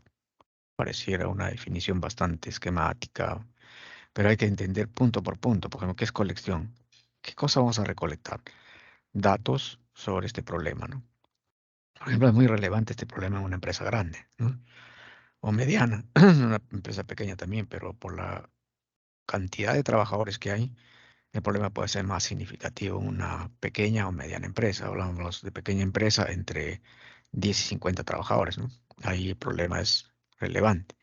Pareciera una definición bastante esquemática, pero hay que entender punto por punto. Por ejemplo, ¿qué es colección? ¿Qué cosa vamos a recolectar? Datos sobre este problema, ¿no? Por ejemplo, es muy relevante este problema en una empresa grande, ¿no? O mediana, una empresa pequeña también, pero por la cantidad de trabajadores que hay, el problema puede ser más significativo en una pequeña o mediana empresa. Hablamos de pequeña empresa entre 10 y 50 trabajadores, ¿no? Ahí el problema es relevante.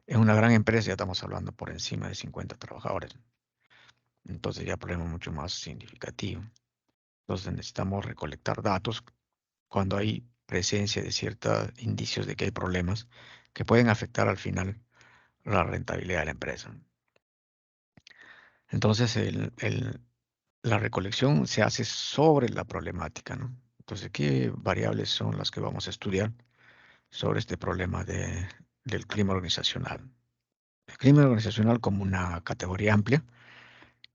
En una gran empresa ya estamos hablando por encima de 50 trabajadores. Entonces ya el problema es mucho más significativo. Entonces necesitamos recolectar datos cuando hay presencia de ciertos indicios de que hay problemas que pueden afectar al final la rentabilidad de la empresa. Entonces la recolección se hace sobre la problemática, ¿no? Entonces, ¿qué variables son las que vamos a estudiar sobre este problema del clima organizacional? El clima organizacional como una categoría amplia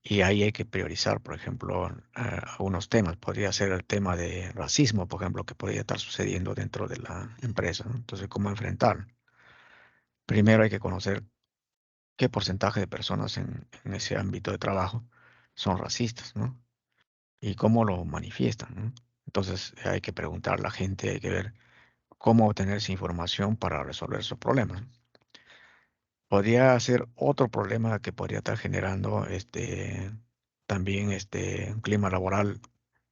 y ahí hay que priorizar, por ejemplo, algunos temas. Podría ser el tema de racismo, por ejemplo, que podría estar sucediendo dentro de la empresa, ¿no? Entonces, ¿cómo enfrentar? Primero hay que conocer qué porcentaje de personas en ese ámbito de trabajo son racistas, ¿no? Y cómo lo manifiestan, ¿no? Entonces hay que preguntar a la gente, hay que ver cómo obtener esa información para resolver esos problemas. Podría ser otro problema que podría estar generando también un clima laboral,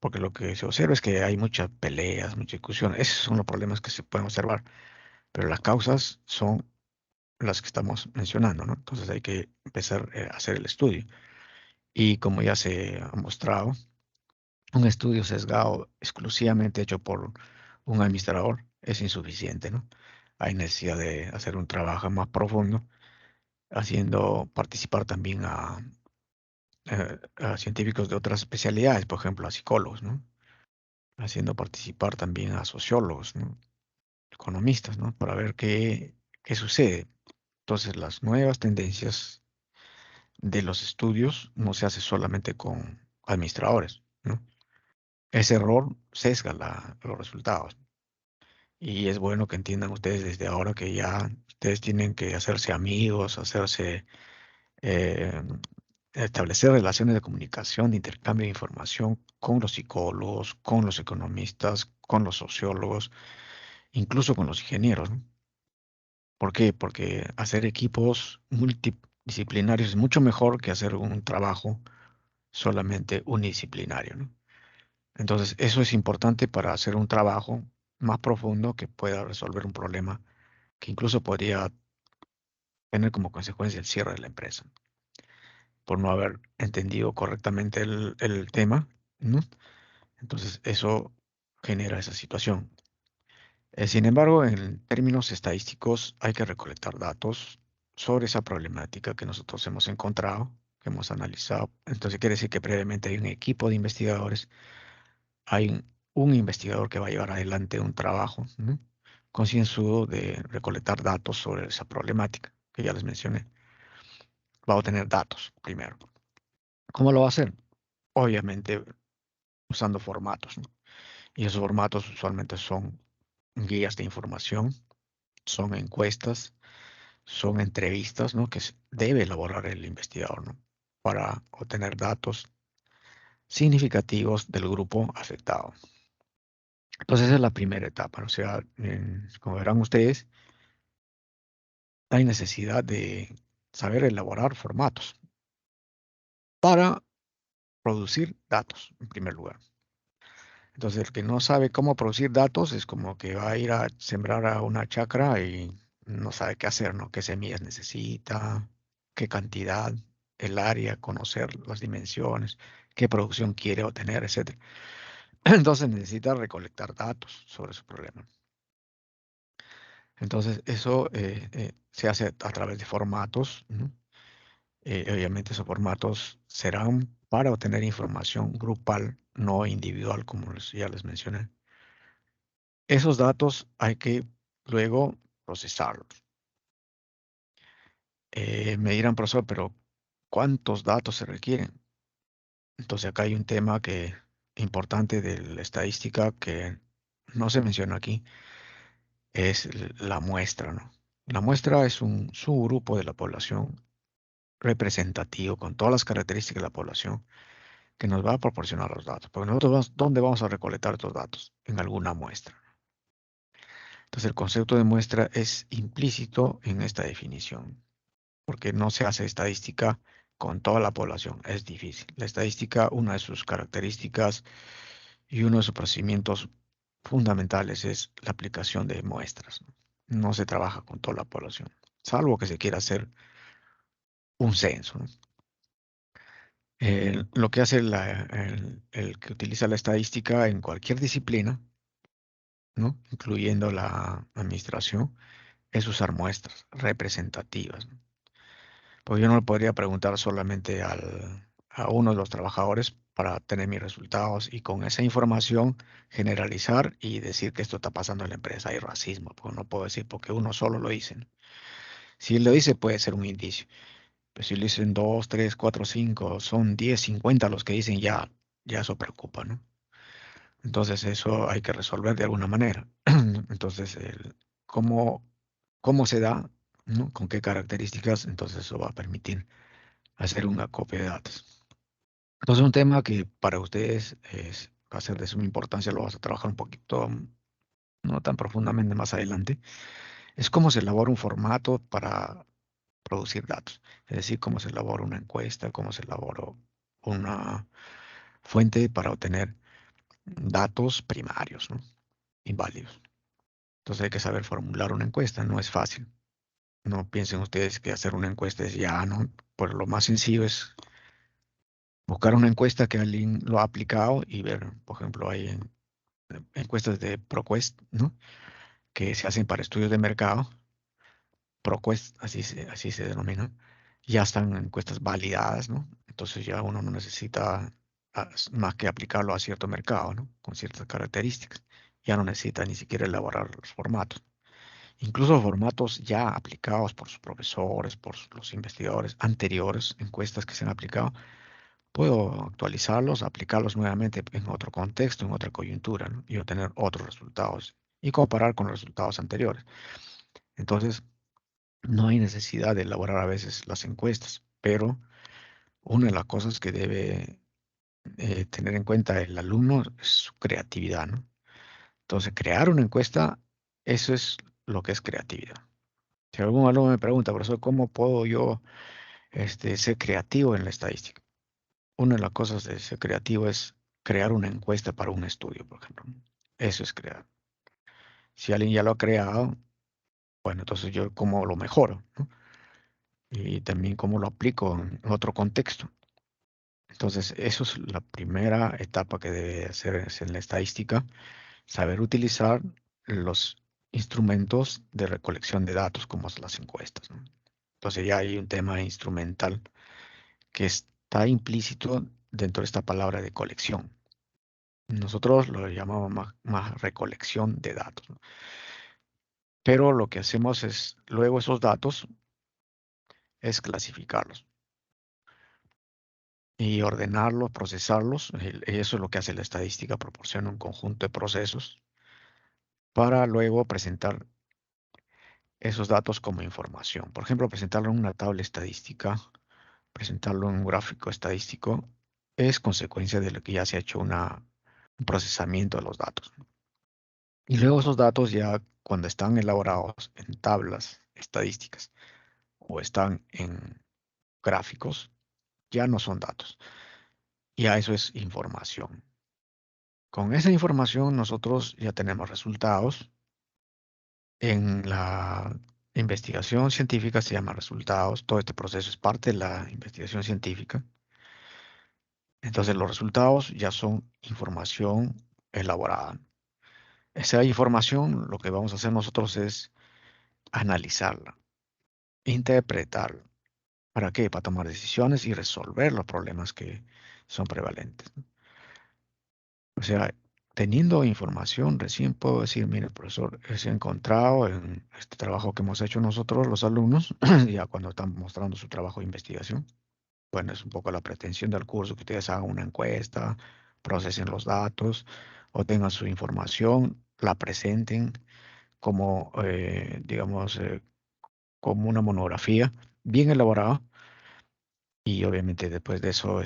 porque lo que se observa es que hay muchas peleas, muchas discusiones. Esos son los problemas que se pueden observar, pero las causas son las que estamos mencionando, ¿no? Entonces hay que empezar a hacer el estudio. Y como ya se ha mostrado, un estudio sesgado exclusivamente hecho por un administrador es insuficiente, ¿no? Hay necesidad de hacer un trabajo más profundo, haciendo participar también a científicos de otras especialidades, por ejemplo, a psicólogos, ¿no? Haciendo participar también a sociólogos, ¿no? Economistas, ¿no? Para ver qué sucede. Entonces, las nuevas tendencias de los estudios no se hace solamente con administradores, ¿no? Ese error sesga los resultados. Y es bueno que entiendan ustedes desde ahora que ya ustedes tienen que hacerse amigos, eh, establecer relaciones de comunicación, de intercambio de información con los psicólogos, con los economistas, con los sociólogos, incluso con los ingenieros, ¿no? ¿Por qué? Porque hacer equipos multidisciplinarios es mucho mejor que hacer un trabajo solamente unidisciplinario, ¿no? Entonces, eso es importante para hacer un trabajo más profundo que pueda resolver un problema que incluso podría tener como consecuencia el cierre de la empresa por no haber entendido correctamente el tema, ¿no? Entonces, eso genera esa situación. Sin embargo, en términos estadísticos, hay que recolectar datos sobre esa problemática que nosotros hemos encontrado, que hemos analizado. Entonces, quiere decir que previamente hay un equipo de investigadores, hay un investigador que va a llevar adelante un trabajo, ¿no? Concienzudo de recolectar datos sobre esa problemática que ya les mencioné. Va a obtener datos primero. ¿Cómo lo va a hacer? Obviamente usando formatos, ¿no? Y esos formatos usualmente son guías de información, son encuestas, son entrevistas, ¿no? Que debe elaborar el investigador, ¿no? Para obtener datos significativos del grupo afectado. Entonces, esa es la primera etapa. O sea, como verán ustedes, hay necesidad de saber elaborar formatos para producir datos, en primer lugar. Entonces, el que no sabe cómo producir datos es como que va a ir a sembrar a una chacra y no sabe qué hacer, ¿no? ¿Qué semillas necesita? ¿Qué cantidad? El área, conocer las dimensiones, qué producción quiere obtener, etcétera. Entonces necesita recolectar datos sobre su problema. Entonces, eso se hace a través de formatos, ¿no? Obviamente esos formatos serán para obtener información grupal, no individual, como ya les mencioné. Esos datos hay que luego procesarlos. Me dirán, profesor, pero ¿cuántos datos se requieren? Entonces acá hay un tema importante de la estadística que no se menciona aquí, es la muestra, ¿no? La muestra es un subgrupo de la población representativo con todas las características de la población que nos va a proporcionar los datos. Porque nosotros ¿dónde vamos a recolectar estos datos? En alguna muestra. Entonces el concepto de muestra es implícito en esta definición, porque no se hace estadística con toda la población, es difícil. La estadística, una de sus características y uno de sus procedimientos fundamentales es la aplicación de muestras. No se trabaja con toda la población, salvo que se quiera hacer un censo, ¿no? Lo que hace el que utiliza la estadística en cualquier disciplina, ¿no? Incluyendo la administración, es usar muestras representativas, ¿no? Pues yo no le podría preguntar solamente a uno de los trabajadores para tener mis resultados y con esa información generalizar y decir que esto está pasando en la empresa. Hay racismo, pues no puedo decir porque uno solo lo dice, ¿no? Si él lo dice puede ser un indicio, pero si lo dicen dos, tres, cuatro, cinco, son 10, 50 los que dicen ya eso preocupa, ¿no? Entonces eso hay que resolver de alguna manera. Entonces, cómo, cómo se da, ¿no? Con qué características, entonces eso va a permitir hacer una copia de datos. Entonces, un tema que para ustedes va a ser de suma importancia, lo vas a trabajar un poquito, no tan profundamente más adelante, es cómo se elabora un formato para producir datos. Es decir, cómo se elabora una encuesta, cómo se elabora una fuente para obtener datos primarios, ¿no? Inválidos. Entonces hay que saber formular una encuesta, no es fácil. No piensen ustedes que hacer una encuesta es ya, ¿no? Pues lo más sencillo es buscar una encuesta que alguien lo ha aplicado y ver, por ejemplo, hay encuestas de ProQuest, ¿no? Que se hacen para estudios de mercado. ProQuest, así se denomina. Ya están encuestas validadas, ¿no? Entonces ya uno no necesita más que aplicarlo a cierto mercado, ¿no? Con ciertas características. Ya no necesita ni siquiera elaborar los formatos. Incluso formatos ya aplicados por sus profesores, por los investigadores anteriores, encuestas que se han aplicado, puedo actualizarlos, aplicarlos nuevamente en otro contexto, en otra coyuntura, ¿no? Y obtener otros resultados y comparar con los resultados anteriores. Entonces, no hay necesidad de elaborar a veces las encuestas, pero una de las cosas que debe tener en cuenta el alumno es su creatividad, ¿no? Entonces, crear una encuesta, eso es lo que es creatividad. Si algún alumno me pregunta, profesor, ¿cómo puedo yo ser creativo en la estadística? Una de las cosas de ser creativo es crear una encuesta para un estudio, por ejemplo. Eso es crear. Si alguien ya lo ha creado, bueno, entonces yo cómo lo mejoro, ¿no? Y también cómo lo aplico en otro contexto. Entonces, eso es la primera etapa que debe hacer en la estadística, saber utilizar los instrumentos de recolección de datos, como son las encuestas, ¿no? Entonces ya hay un tema instrumental que está implícito dentro de esta palabra de colección. Nosotros lo llamamos más recolección de datos, ¿no? Pero lo que hacemos es, luego esos datos, es clasificarlos y ordenarlos, procesarlos. Eso es lo que hace la estadística, proporciona un conjunto de procesos para luego presentar esos datos como información. Por ejemplo, presentarlo en una tabla estadística, presentarlo en un gráfico estadístico, es consecuencia de lo que ya se ha hecho un procesamiento de los datos. Y luego esos datos ya cuando están elaborados en tablas estadísticas o están en gráficos, ya no son datos. Ya eso es información. Con esa información nosotros ya tenemos resultados. En la investigación científica se llama resultados. Todo este proceso es parte de la investigación científica. Entonces los resultados ya son información elaborada. Esa información, lo que vamos a hacer nosotros es analizarla, interpretarla. ¿Para qué? Para tomar decisiones y resolver los problemas que son prevalentes, ¿no? O sea, teniendo información, recién puedo decir, mire, profesor, se ha encontrado en este trabajo que hemos hecho nosotros, los alumnos, ya cuando están mostrando su trabajo de investigación. Bueno, es un poco la pretensión del curso que ustedes hagan una encuesta, procesen los datos, obtengan su información, la presenten como, digamos, como una monografía bien elaborada y obviamente después de eso,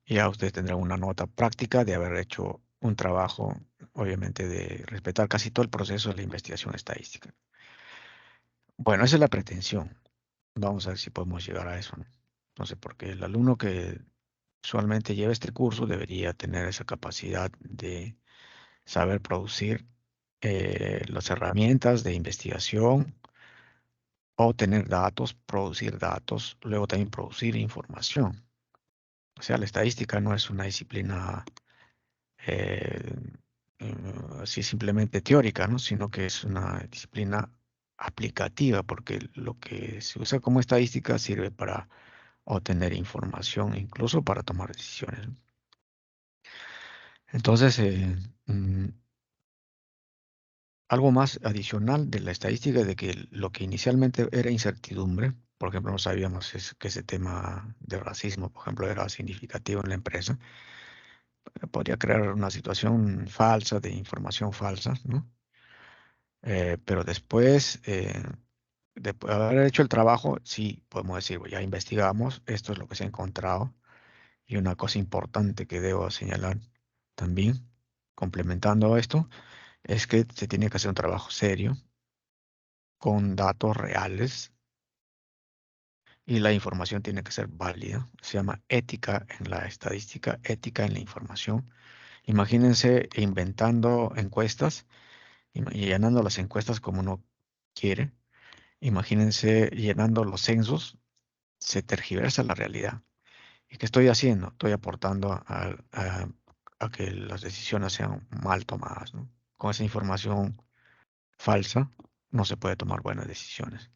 ya ustedes tendrán una nota práctica de haber hecho un trabajo, obviamente de respetar casi todo el proceso de la investigación estadística. Bueno, esa es la pretensión. Vamos a ver si podemos llegar a eso, ¿no? No sé, porque el alumno que usualmente lleva este curso debería tener esa capacidad de saber producir las herramientas de investigación, obtener datos, producir datos, luego también producir información. O sea, la estadística no es una disciplina eh, así simplemente teórica, ¿no? Sino que es una disciplina aplicativa, porque lo que se usa como estadística sirve para obtener información, incluso para tomar decisiones, ¿no? Entonces, mm, algo más adicional de la estadística es de que lo que inicialmente era incertidumbre, por ejemplo, no sabíamos que ese tema de racismo, por ejemplo, era significativo en la empresa, podría crear una situación falsa, de información falsa, ¿no? Pero después, de haber hecho el trabajo, sí podemos decir, "Bueno, ya investigamos, esto es lo que se ha encontrado". Y una cosa importante que debo señalar también, complementando esto, es que se tiene que hacer un trabajo serio, con datos reales, y la información tiene que ser válida. Se llama ética en la estadística, ética en la información. Imagínense inventando encuestas y llenando las encuestas como uno quiere. Imagínense llenando los censos, se tergiversa la realidad. ¿Y qué estoy haciendo? Estoy aportando a que las decisiones sean mal tomadas, ¿no? Con esa información falsa no se puede tomar buenas decisiones.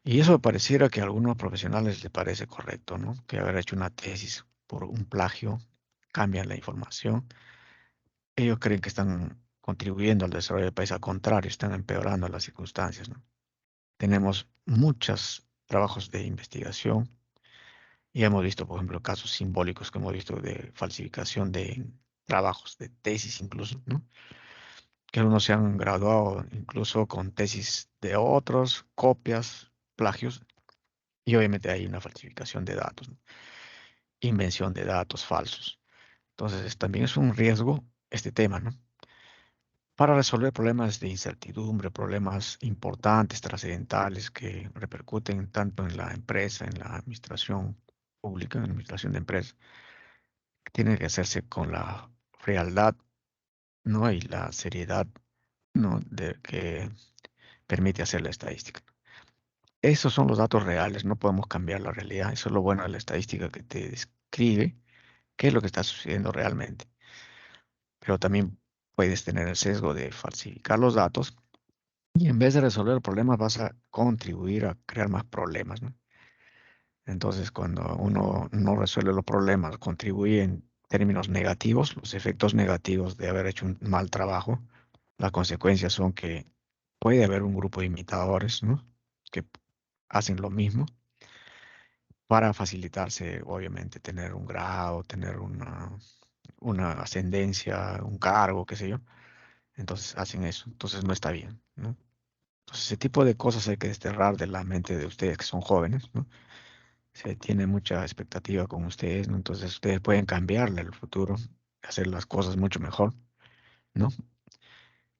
Y eso pareciera que a algunos profesionales les parece correcto, ¿no? Que haber hecho una tesis por un plagio cambian la información. Ellos creen que están contribuyendo al desarrollo del país, al contrario, están empeorando las circunstancias, ¿no? Tenemos muchos trabajos de investigación y hemos visto, por ejemplo, casos simbólicos que hemos visto de falsificación de trabajos, de tesis incluso, ¿no? Que algunos se han graduado incluso con tesis de otros, copias, plagios, y obviamente hay una falsificación de datos, ¿no? Invención de datos falsos. Entonces, también es un riesgo este tema, ¿no? Para resolver problemas de incertidumbre, problemas importantes, trascendentales que repercuten tanto en la empresa, en la administración pública, en la administración de empresas, tiene que hacerse con la frialdad, ¿no? Y la seriedad, ¿no? De que permite hacer la estadística. Esos son los datos reales, no podemos cambiar la realidad. Eso es lo bueno de la estadística, que te describe qué es lo que está sucediendo realmente. Pero también puedes tener el sesgo de falsificar los datos y en vez de resolver problemas vas a contribuir a crear más problemas, ¿no? Entonces, cuando uno no resuelve los problemas, contribuye en términos negativos, los efectos negativos de haber hecho un mal trabajo, las consecuencias son que puede haber un grupo de imitadores, ¿no? Que hacen lo mismo para facilitarse, obviamente, tener un grado, tener una ascendencia, un cargo, qué sé yo. Entonces hacen eso. Entonces no está bien, ¿no? Entonces ese tipo de cosas hay que desterrar de la mente de ustedes que son jóvenes, ¿no? Se tiene mucha expectativa con ustedes, ¿no? Entonces ustedes pueden cambiarle el futuro, hacer las cosas mucho mejor. ¿no?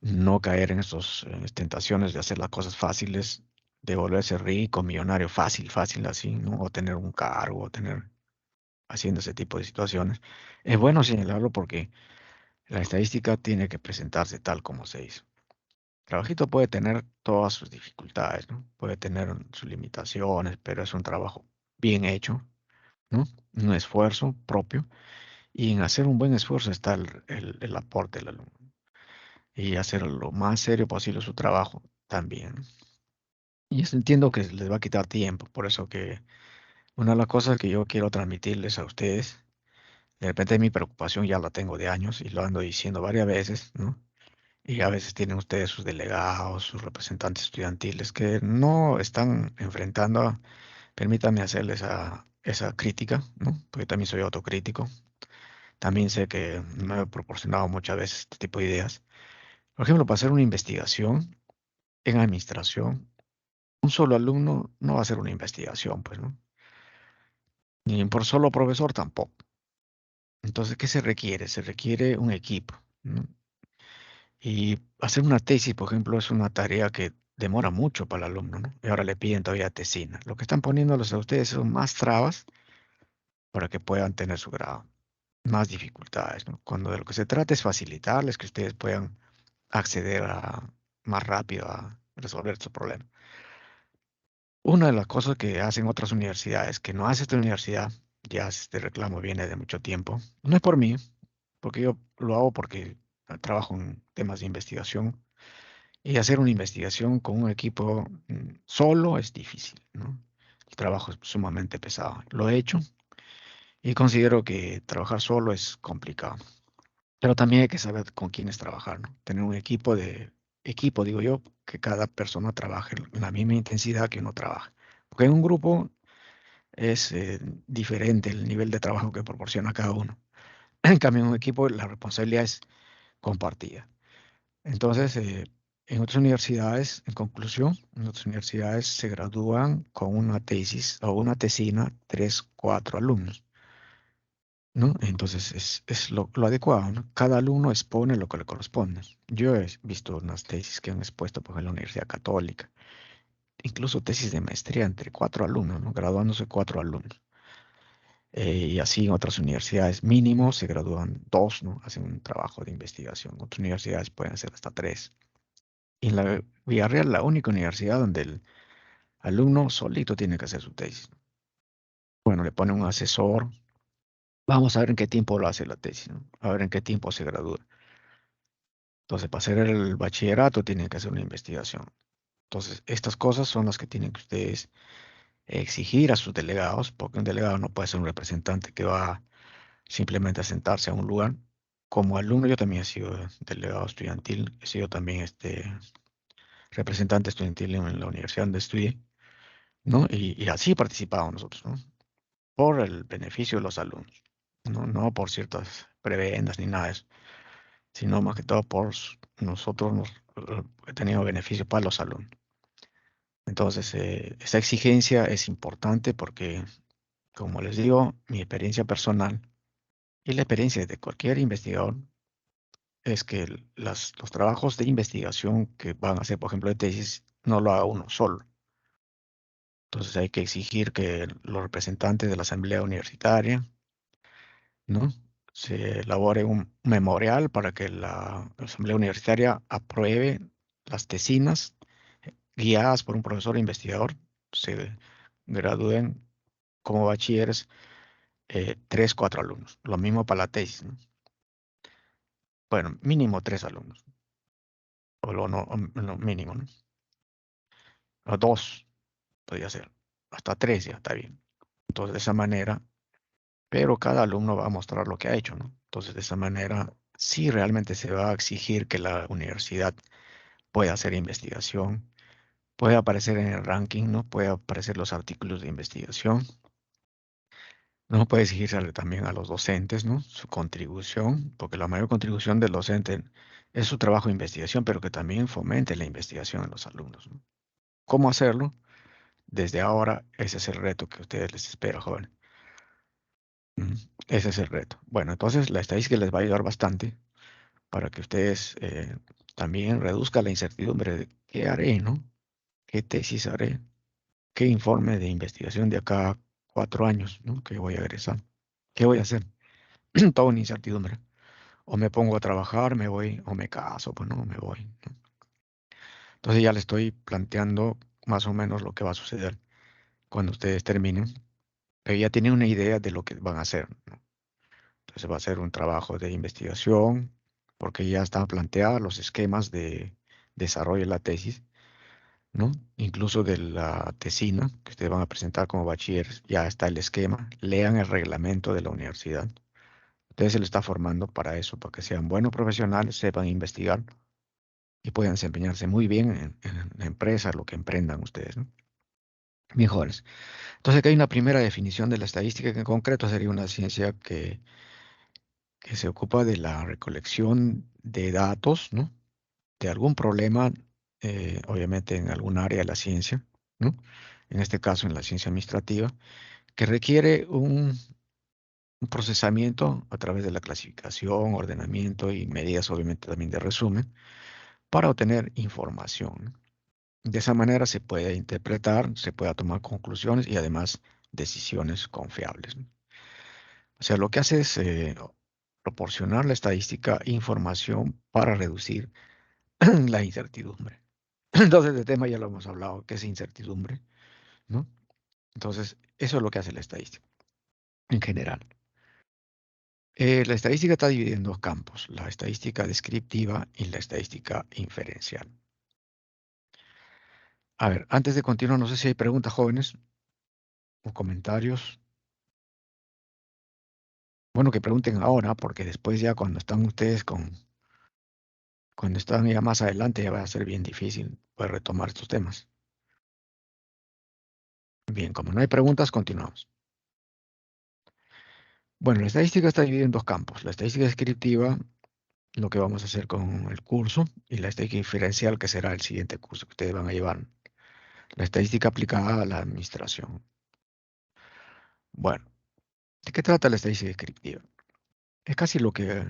No caer en esas tentaciones de hacer las cosas fáciles, de volverse rico, millonario, fácil, fácil así, ¿no? O tener un cargo, o tener, haciendo ese tipo de situaciones. Es bueno señalarlo porque la estadística tiene que presentarse tal como se hizo. El trabajito puede tener todas sus dificultades, ¿no? Puede tener sus limitaciones, pero es un trabajo bien hecho, ¿no? Un esfuerzo propio. Y en hacer un buen esfuerzo está el aporte del alumno. Y hacer lo más serio posible su trabajo también. Y eso entiendo que les va a quitar tiempo, por eso que una de las cosas que yo quiero transmitirles a ustedes, de repente mi preocupación ya la tengo de años y lo ando diciendo varias veces, ¿no? Y a veces tienen ustedes sus delegados, sus representantes estudiantiles que no están enfrentando, permítanme hacerles esa crítica, ¿no? Porque también soy autocrítico. También sé que no he proporcionado muchas veces este tipo de ideas. Por ejemplo, para hacer una investigación en administración, un solo alumno no va a hacer una investigación, pues, ¿no? Ni por solo profesor tampoco. Entonces, ¿qué se requiere? Se requiere un equipo, ¿no? Y hacer una tesis, por ejemplo, es una tarea que demora mucho para el alumno, ¿no? Y ahora le piden todavía tesina. Lo que están poniéndoles a ustedes son más trabas para que puedan tener su grado, más dificultades, ¿no? Cuando de lo que se trata es facilitarles que ustedes puedan acceder más rápido a resolver estos problemas. Una de las cosas que hacen otras universidades, que no hace esta universidad, ya este reclamo viene de mucho tiempo, no es por mí, porque yo lo hago porque trabajo en temas de investigación y hacer una investigación con un equipo solo es difícil, ¿no? El trabajo es sumamente pesado. Lo he hecho y considero que trabajar solo es complicado. Pero también hay que saber con quiénes trabajar, ¿no? Tener un equipo, digo yo, que cada persona trabaje en la misma intensidad que uno trabaja. Porque en un grupo es diferente el nivel de trabajo que proporciona cada uno. En cambio, en un equipo la responsabilidad es compartida. Entonces, en otras universidades, en conclusión, en otras universidades se gradúan con una tesis o una tesina, tres, cuatro alumnos, ¿no? Entonces, es lo adecuado, ¿no? Cada alumno expone lo que le corresponde. Yo he visto unas tesis que han expuesto, por ejemplo, en la Universidad Católica, incluso tesis de maestría entre cuatro alumnos, ¿no? Graduándose cuatro alumnos. Y así en otras universidades mínimo se gradúan dos, ¿no? Hacen un trabajo de investigación. Otras universidades pueden hacer hasta tres. Y en la Villarreal, la única universidad donde el alumno solito tiene que hacer su tesis. Bueno, le pone un asesor. Vamos a ver en qué tiempo lo hace la tesis, ¿no? A ver en qué tiempo se gradúa. Entonces, para hacer el bachillerato tienen que hacer una investigación. Entonces, estas cosas son las que tienen que ustedes exigir a sus delegados, porque un delegado no puede ser un representante que va simplemente a sentarse a un lugar. Como alumno, yo también he sido delegado estudiantil, he sido también representante estudiantil en la universidad donde estudié, ¿no? Y así participábamos nosotros, ¿no? Por el beneficio de los alumnos, ¿no? No por ciertas prebendas ni nada de eso, sino más que todo por nosotros he tenido beneficio para los alumnos. Entonces, esa exigencia es importante porque, como les digo, mi experiencia personal y la experiencia de cualquier investigador es que los trabajos de investigación que van a hacer, por ejemplo, de tesis, no lo haga uno solo. Entonces hay que exigir que los representantes de la asamblea universitaria, ¿no? Se elabore un memorial para que la asamblea universitaria apruebe las tesinas guiadas por un profesor investigador, se gradúen como bachilleres tres, cuatro alumnos. Lo mismo para la tesis, ¿no? Bueno, mínimo tres alumnos, o lo no, no, mínimo, ¿no? O dos, podría ser. Hasta tres ya está bien. Entonces, de esa manera, pero cada alumno va a mostrar lo que ha hecho, ¿no? Entonces, de esa manera, sí realmente se va a exigir que la universidad pueda hacer investigación, puede aparecer en el ranking, ¿no? Puede aparecer los artículos de investigación, ¿no? Puede exigirse también a los docentes, ¿no? Su contribución, porque la mayor contribución del docente es su trabajo de investigación, pero que también fomente la investigación en los alumnos, ¿no? ¿Cómo hacerlo? Desde ahora, ese es el reto que a ustedes les espera, jóvenes. Ese es el reto. Bueno, entonces la estadística les va a ayudar bastante para que ustedes también reduzcan la incertidumbre de qué haré, ¿no? ¿Qué tesis haré? ¿Qué informe de investigación de acá a 4 años, ¿no? ¿Qué voy a egresar? ¿Qué voy a hacer? Toda una incertidumbre. O me pongo a trabajar, me voy, o me caso, pues no, me voy, ¿no? Entonces ya le estoy planteando más o menos lo que va a suceder cuando ustedes terminen, pero ya tienen una idea de lo que van a hacer, ¿no? Entonces va a ser un trabajo de investigación, porque ya están planteados los esquemas de desarrollo de la tesis, ¿no? Incluso de la tesina que ustedes van a presentar como bachilleres, ya está el esquema. Lean el reglamento de la universidad. Ustedes se les está formando para eso, para que sean buenos profesionales, sepan investigar y puedan desempeñarse muy bien en la empresa, lo que emprendan ustedes, ¿no? Mejores. Entonces, aquí hay una primera definición de la estadística, que en concreto sería una ciencia que se ocupa de la recolección de datos, ¿no? De algún problema, obviamente en algún área de la ciencia, ¿no? En este caso, en la ciencia administrativa, que requiere un procesamiento a través de la clasificación, ordenamiento y medidas, obviamente, también de resumen, para obtener información, ¿no? De esa manera se puede interpretar, se puede tomar conclusiones y además decisiones confiables, ¿no? O sea, lo que hace es proporcionar la estadística información para reducir la incertidumbre. Entonces, el tema ya lo hemos hablado, que es incertidumbre, ¿no? Entonces, eso es lo que hace la estadística en general. La estadística está dividida en dos campos, la estadística descriptiva y la estadística inferencial. A ver, antes de continuar, no sé si hay preguntas, jóvenes, o comentarios. Bueno, que pregunten ahora, porque después ya cuando están ustedes cuando están ya más adelante, ya va a ser bien difícil poder retomar estos temas. Bien, como no hay preguntas, continuamos. Bueno, la estadística está dividida en dos campos. La estadística descriptiva, lo que vamos a hacer con el curso, y la estadística diferencial, que será el siguiente curso que ustedes van a llevar. La estadística aplicada a la administración. Bueno, ¿de qué trata la estadística descriptiva? Es casi lo que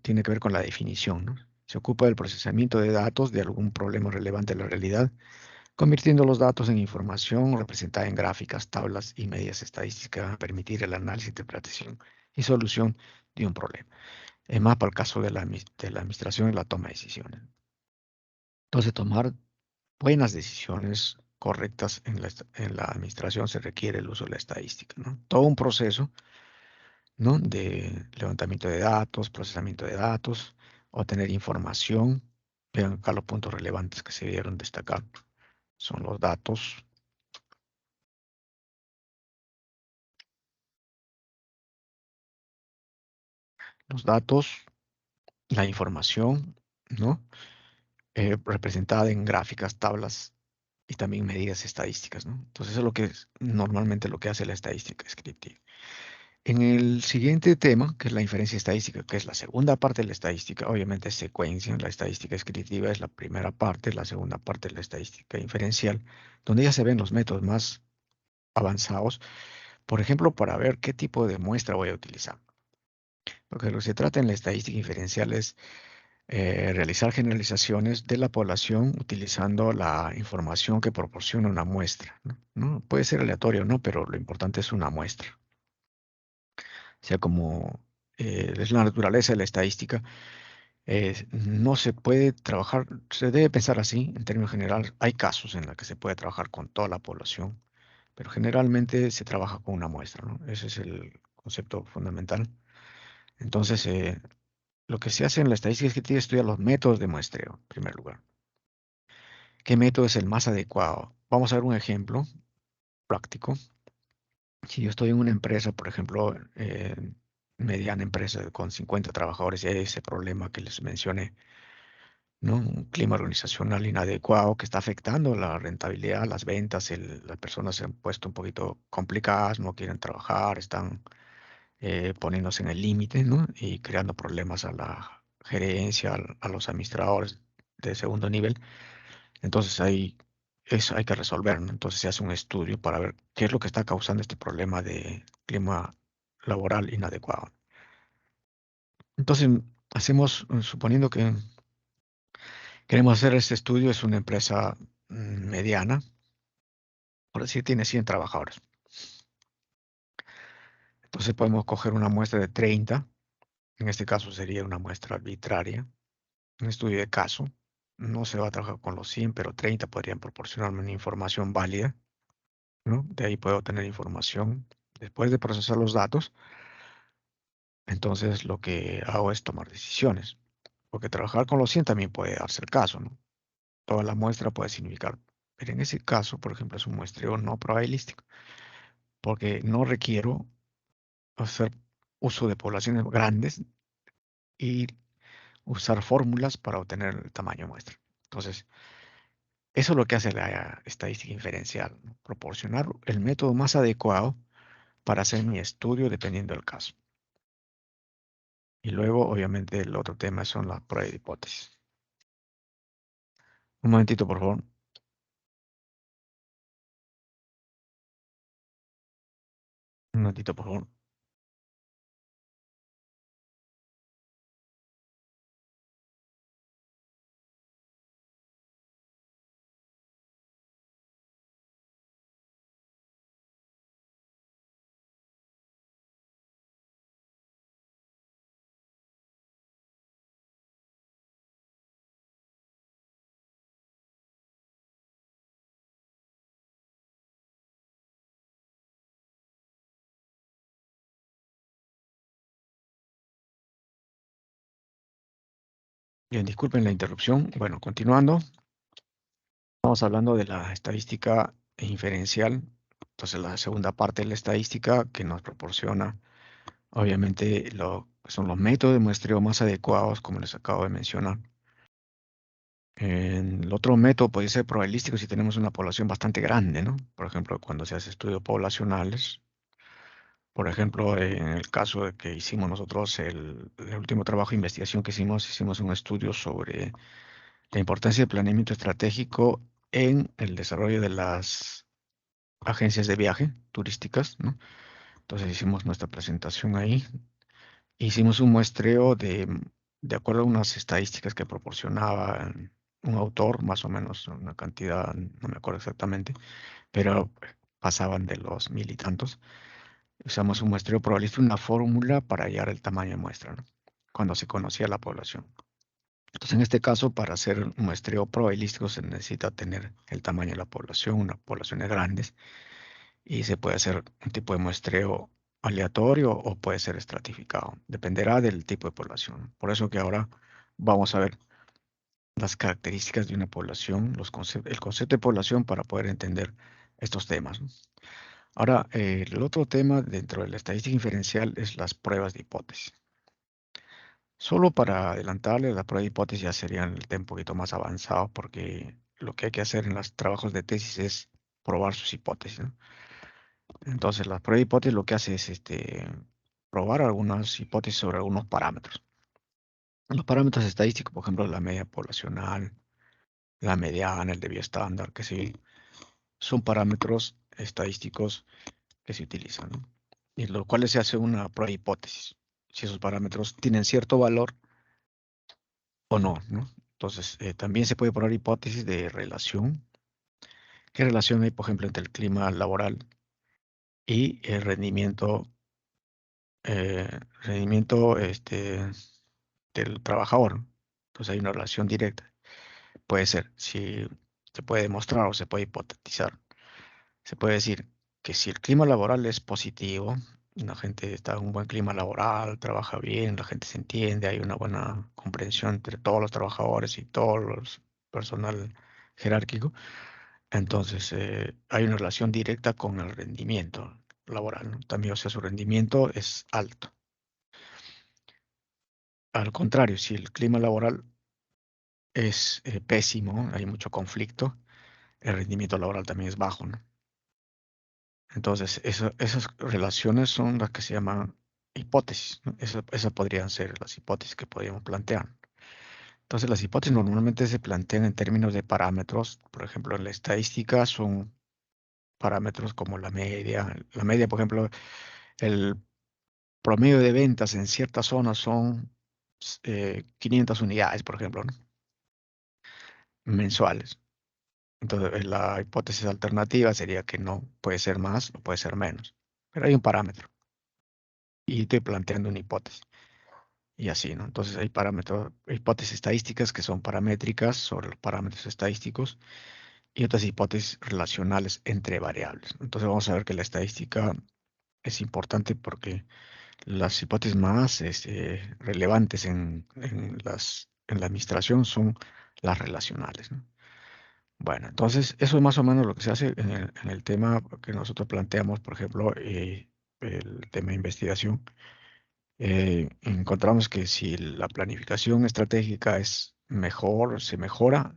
tiene que ver con la definición, ¿no? Se ocupa del procesamiento de datos de algún problema relevante de la realidad, convirtiendo los datos en información representada en gráficas, tablas y medidas estadísticas para permitir el análisis, interpretación y solución de un problema. Es más para el caso de la administración y la toma de decisiones. Entonces, tomar buenas decisiones correctas en la administración se requiere el uso de la estadística, ¿no? Todo un proceso, ¿no? De levantamiento de datos, procesamiento de datos, obtener información. Vean acá los puntos relevantes que se dieron destacar. Son los datos, la información, ¿no? Representada en gráficas, tablas y también medidas estadísticas, ¿no? Entonces, eso es lo que es normalmente lo que hace la estadística descriptiva. En el siguiente tema, que es la inferencia estadística, que es la segunda parte de la estadística, obviamente es secuencia. La estadística descriptiva es la primera parte, la segunda parte es la estadística inferencial, donde ya se ven los métodos más avanzados, por ejemplo, para ver qué tipo de muestra voy a utilizar. Porque lo que se trata en la estadística inferencial es realizar generalizaciones de la población utilizando la información que proporciona una muestra, ¿no? ¿No? Puede ser aleatorio o no, pero lo importante es una muestra. O sea, como es la naturaleza de la estadística, no se puede trabajar, se debe pensar así en términos generales. Hay casos en los que se puede trabajar con toda la población, pero generalmente se trabaja con una muestra, ¿no? Ese es el concepto fundamental. Entonces, lo que se hace en la estadística descriptiva es estudiar los métodos de muestreo, en primer lugar. ¿Qué método es el más adecuado? Vamos a ver un ejemplo práctico. Si yo estoy en una empresa, por ejemplo, mediana empresa con 50 trabajadores y hay ese problema que les mencioné, ¿no? Un clima organizacional inadecuado que está afectando la rentabilidad, las ventas, las personas se han puesto un poquito complicadas, no quieren trabajar, están poniéndose en el límite, ¿no? Y creando problemas a la gerencia, a los administradores de segundo nivel. Entonces ahí eso hay que resolver, ¿no? Entonces se hace un estudio para ver qué es lo que está causando este problema de clima laboral inadecuado. Entonces, Suponiendo que queremos hacer este estudio, es una empresa mediana, por decir, tiene 100 trabajadores. Entonces podemos coger una muestra de 30, en este caso sería una muestra arbitraria, un estudio de caso. No se va a trabajar con los 100, pero 30 podrían proporcionarme una información válida, ¿no? De ahí puedo tener información. Después de procesar los datos, entonces lo que hago es tomar decisiones, porque trabajar con los 100 también puede darse el caso, ¿no? Toda la muestra puede significar, pero en ese caso, por ejemplo, es un muestreo no probabilístico, porque no requiero hacer uso de poblaciones grandes y usar fórmulas para obtener el tamaño de muestra. Entonces, eso es lo que hace la estadística inferencial, ¿no? Proporcionar el método más adecuado para hacer mi estudio dependiendo del caso. Y luego, obviamente, el otro tema son las pruebas de hipótesis. Un momentito, por favor. Un momentito, por favor. Bien, disculpen la interrupción. Bueno, continuando, estamos hablando de la estadística inferencial. Entonces, la segunda parte de la estadística que nos proporciona, obviamente, lo que son los métodos de muestreo más adecuados, como les acabo de mencionar. El otro método puede ser probabilístico si tenemos una población bastante grande, ¿no? Por ejemplo, cuando se hace estudios poblacionales. Por ejemplo, en el caso de que hicimos nosotros el último trabajo de investigación que hicimos un estudio sobre la importancia del planeamiento estratégico en el desarrollo de las agencias de viaje turísticas, ¿no? Entonces hicimos nuestra presentación ahí. Hicimos un muestreo de acuerdo a unas estadísticas que proporcionaba un autor, más o menos una cantidad, no me acuerdo exactamente, pero pasaban de los mil y tantos. Usamos un muestreo probabilístico, una fórmula para hallar el tamaño de muestra, ¿no? Cuando se conocía la población. Entonces, en este caso, para hacer un muestreo probabilístico se necesita tener el tamaño de la población, unas poblaciones grandes, y se puede hacer un tipo de muestreo aleatorio o puede ser estratificado. Dependerá del tipo de población. Por eso que ahora vamos a ver las características de una población, el concepto de población para poder entender estos temas, ¿no? Ahora, el otro tema dentro de la estadística inferencial es las pruebas de hipótesis. Solo para adelantarle, las pruebas de hipótesis ya serían el tema un poquito más avanzado porque lo que hay que hacer en los trabajos de tesis es probar sus hipótesis, ¿no? Entonces, la prueba de hipótesis lo que hace es probar algunas hipótesis sobre algunos parámetros. Los parámetros estadísticos, por ejemplo, la media poblacional, la mediana, el desvío estándar, que sí, son parámetros estadísticos que se utilizan, ¿no? Y los cuales se hace una prueba de hipótesis, si esos parámetros tienen cierto valor o no, ¿no? Entonces, también se puede poner hipótesis de relación. ¿Qué relación hay, por ejemplo, entre el clima laboral y el rendimiento del trabajador? Entonces hay una relación directa. Puede ser, si se puede demostrar o se puede hipotetizar. Se puede decir que si el clima laboral es positivo, la gente está en un buen clima laboral, trabaja bien, la gente se entiende, hay una buena comprensión entre todos los trabajadores y todos los personal jerárquico, entonces hay una relación directa con el rendimiento laboral, ¿no? También, o sea, su rendimiento es alto. Al contrario, si el clima laboral es pésimo, hay mucho conflicto, el rendimiento laboral también es bajo, ¿no? Entonces, esas relaciones son las que se llaman hipótesis, ¿no? Esas podrían ser las hipótesis que podríamos plantear. Entonces, las hipótesis normalmente se plantean en términos de parámetros. Por ejemplo, en la estadística son parámetros como la media. La media, por ejemplo, el promedio de ventas en ciertas zonas son 500 unidades, por ejemplo, ¿no? Mensuales. Entonces, la hipótesis alternativa sería que no puede ser más, no puede ser menos. Pero hay un parámetro y estoy planteando una hipótesis. Y así, ¿no? Entonces hay parámetros, hipótesis estadísticas que son paramétricas sobre los parámetros estadísticos y otras hipótesis relacionales entre variables. Entonces vamos a ver que la estadística es importante porque las hipótesis más relevantes en la administración son las relacionales, ¿no? Bueno, entonces eso es más o menos lo que se hace en el tema que nosotros planteamos, por ejemplo, el tema de investigación. Encontramos que si la planificación estratégica es mejor, se mejora,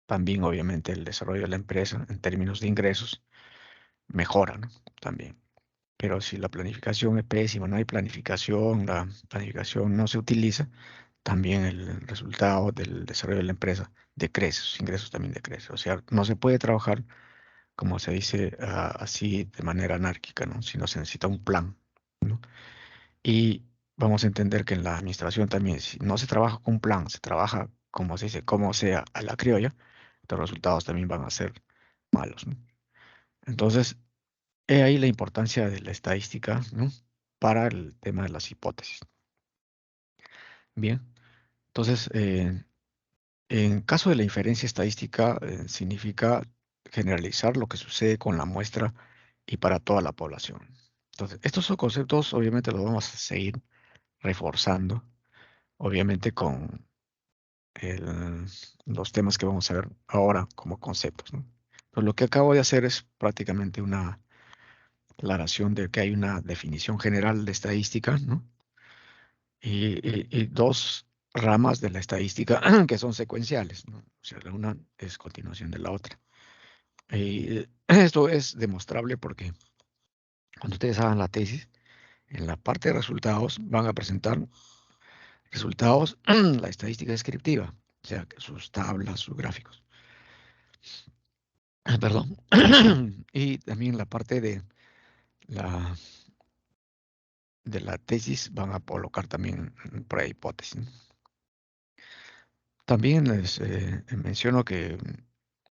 también obviamente el desarrollo de la empresa en términos de ingresos mejora, ¿no? También. Pero si la planificación es pésima, no hay planificación, la planificación no se utiliza, también el resultado del desarrollo de la empresa decrece, sus ingresos también decrecen. O sea, no se puede trabajar, como se dice, así de manera anárquica, ¿no? Sino se necesita un plan, ¿no? Y vamos a entender que en la administración también, si no se trabaja con un plan, se trabaja, como se dice, como sea a la criolla, los resultados también van a ser malos, ¿no? Entonces, he ahí la importancia de la estadística, ¿no? Para el tema de las hipótesis. Bien, entonces, en caso de la inferencia estadística, significa generalizar lo que sucede con la muestra y para toda la población. Entonces, estos son conceptos, obviamente, los vamos a seguir reforzando, obviamente, con el- los temas que vamos a ver ahora como conceptos, ¿no? Pero lo que acabo de hacer es prácticamente una aclaración de que hay una definición general de estadística, ¿no? Y dos ramas de la estadística que son secuenciales, ¿no? O sea, la una es continuación de la otra. Y esto es demostrable porque cuando ustedes hagan la tesis, en la parte de resultados van a presentar resultados, la estadística descriptiva, o sea, sus tablas, sus gráficos. Perdón. Y también la parte la, de la tesis van a colocar también por ahí hipótesis, ¿no? También les menciono que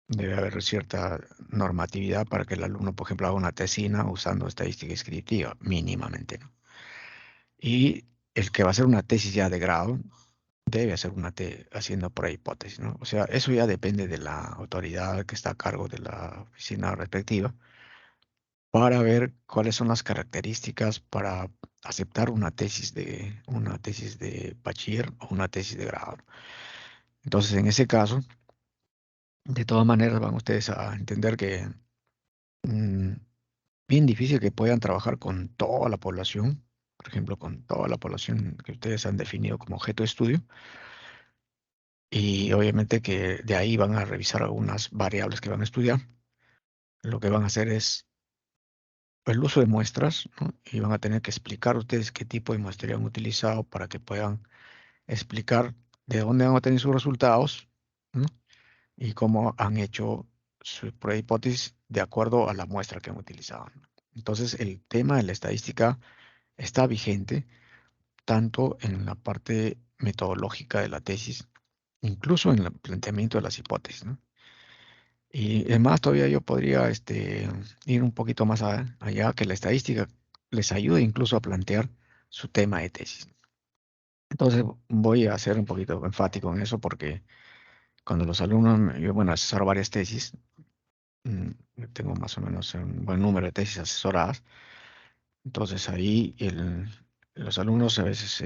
debe haber cierta normatividad para que el alumno, por ejemplo, haga una tesina usando estadística descriptiva, mínimamente, ¿no? Y el que va a hacer una tesis ya de grado debe hacer haciendo por ahí hipótesis, ¿no? O sea, eso ya depende de la autoridad que está a cargo de la oficina respectiva para ver cuáles son las características para aceptar una tesis de bachiller o una tesis de grado. Entonces, en ese caso, de todas maneras, van ustedes a entender que mm, bien difícil que puedan trabajar con toda la población, por ejemplo, con toda la población que ustedes han definido como objeto de estudio, y obviamente que de ahí van a revisar algunas variables que van a estudiar. Lo que van a hacer es el uso de muestras, ¿no? Y van a tener que explicar ustedes qué tipo de muestreo han utilizado para que puedan explicar de dónde han obtenido sus resultados, ¿no? Y cómo han hecho su prueba de hipótesis de acuerdo a la muestra que han utilizado, ¿no? Entonces, el tema de la estadística está vigente tanto en la parte metodológica de la tesis, incluso en el planteamiento de las hipótesis, ¿no? Y además, todavía yo podría ir un poquito más allá, que la estadística les ayude incluso a plantear su tema de tesis. Entonces, voy a ser un poquito enfático en eso porque cuando los alumnos, yo, bueno, asesoro varias tesis, mm, tengo más o menos un buen número de tesis asesoradas, entonces ahí los alumnos a veces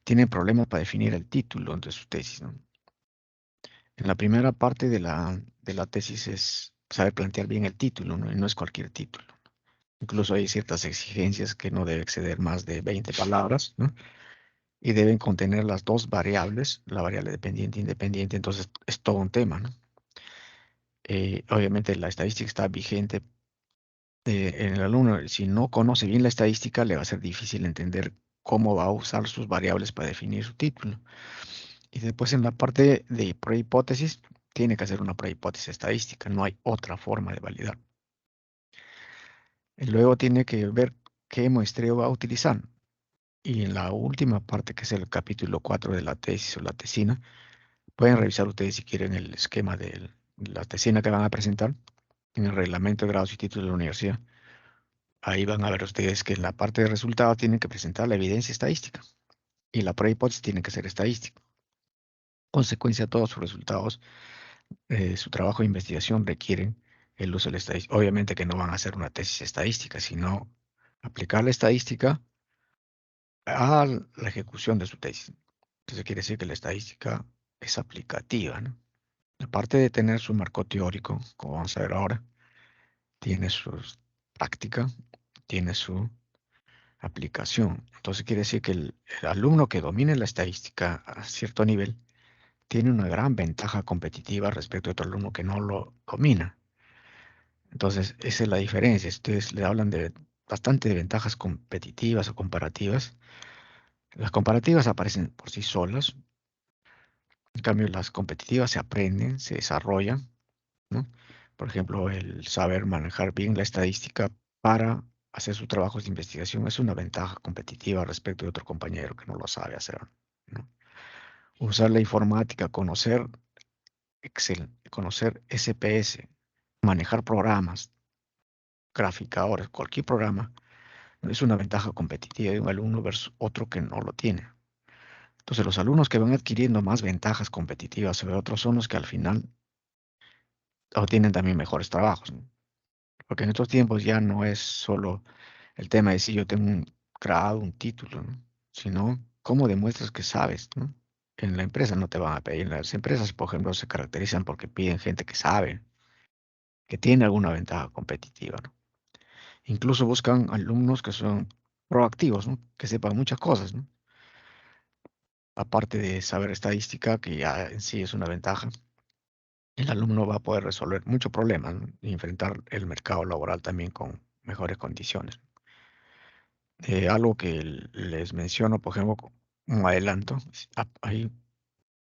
tienen problemas para definir el título de su tesis, ¿no? En la primera parte de la tesis es saber plantear bien el título, ¿no? Y no es cualquier título. Incluso hay ciertas exigencias que no debe exceder más de 20 palabras, ¿no? Y deben contener las dos variables, la variable dependiente e independiente, entonces es todo un tema, ¿no? Obviamente la estadística está vigente en el alumno. Si no conoce bien la estadística, le va a ser difícil entender cómo va a usar sus variables para definir su título. Y después en la parte de prehipótesis, tiene que hacer una prehipótesis estadística, no hay otra forma de validar. Y luego tiene que ver qué muestreo va a utilizar. Y en la última parte, que es el capítulo 4 de la tesis o la tesina, pueden revisar ustedes si quieren el esquema de la tesina que van a presentar en el reglamento de grados y títulos de la universidad. Ahí van a ver ustedes que en la parte de resultados tienen que presentar la evidencia estadística y la prueba hipótesis tiene que ser estadística. Consecuencia, todos sus resultados, su trabajo de investigación requieren el uso de la estadística. Obviamente que no van a hacer una tesis estadística, sino aplicar la estadística a la ejecución de su tesis. Entonces quiere decir que la estadística es aplicativa, ¿no? Aparte de tener su marco teórico, como vamos a ver ahora, tiene su práctica, tiene su aplicación. Entonces quiere decir que el alumno que domine la estadística a cierto nivel tiene una gran ventaja competitiva respecto a otro alumno que no lo domina. Entonces, esa es la diferencia. Ustedes le hablan de bastante de ventajas competitivas o comparativas. Las comparativas aparecen por sí solas. En cambio, las competitivas se aprenden, se desarrollan, ¿no? Por ejemplo, el saber manejar bien la estadística para hacer sus trabajos de investigación es una ventaja competitiva respecto de otro compañero que no lo sabe hacer, ¿no? Usar la informática, conocer Excel, conocer SPS, manejar programas, graficadores, cualquier programa, es una ventaja competitiva de un alumno versus otro que no lo tiene. Entonces, los alumnos que van adquiriendo más ventajas competitivas sobre otros son los que al final obtienen también mejores trabajos, ¿no? Porque en estos tiempos ya no es solo el tema de si yo tengo un grado, un título, ¿no? Sino cómo demuestras que sabes, ¿no? En la empresa no te van a pedir. Las empresas, por ejemplo, se caracterizan porque piden gente que sabe, que tiene alguna ventaja competitiva, ¿no? Incluso buscan alumnos que son proactivos, ¿no? Que sepan muchas cosas, ¿no? Aparte de saber estadística, que ya en sí es una ventaja, el alumno va a poder resolver muchos problemas, ¿no? Y enfrentar el mercado laboral también con mejores condiciones. Algo que les menciono, por ejemplo, un adelanto, hay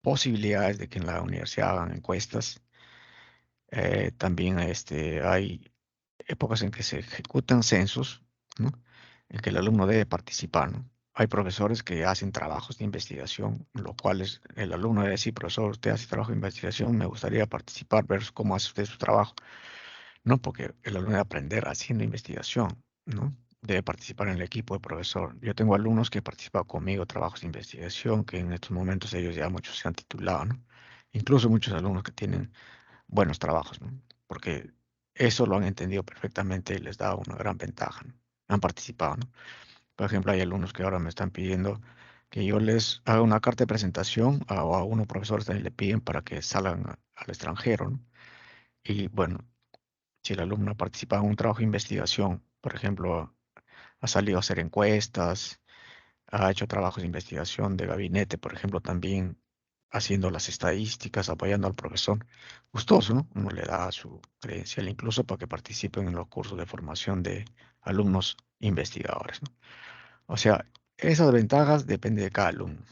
posibilidades de que en la universidad hagan encuestas. También hay épocas en que se ejecutan censos, ¿no? En que el alumno debe participar, ¿no? Hay profesores que hacen trabajos de investigación, lo cual es, el alumno debe decir, profesor, usted hace trabajo de investigación, me gustaría participar, ver cómo hace usted su trabajo, ¿no? Porque el alumno debe aprender haciendo investigación, ¿no? Debe participar en el equipo de profesor. Yo tengo alumnos que participan conmigo, trabajos de investigación, que en estos momentos ellos ya muchos se han titulado, ¿no? Incluso muchos alumnos que tienen buenos trabajos, ¿no? Porque eso lo han entendido perfectamente y les da una gran ventaja, ¿no? Han participado, ¿no? Por ejemplo, hay alumnos que ahora me están pidiendo que yo les haga una carta de presentación o a unos profesores también le piden para que salgan al extranjero, ¿no? Y bueno, si el alumno ha participado en un trabajo de investigación, por ejemplo, ha salido a hacer encuestas, ha hecho trabajos de investigación de gabinete, por ejemplo, también haciendo las estadísticas, apoyando al profesor. Gustoso, ¿no? Uno le da su credencial incluso para que participen en los cursos de formación de alumnos investigadores, ¿no? O sea, esas ventajas depende de cada alumno.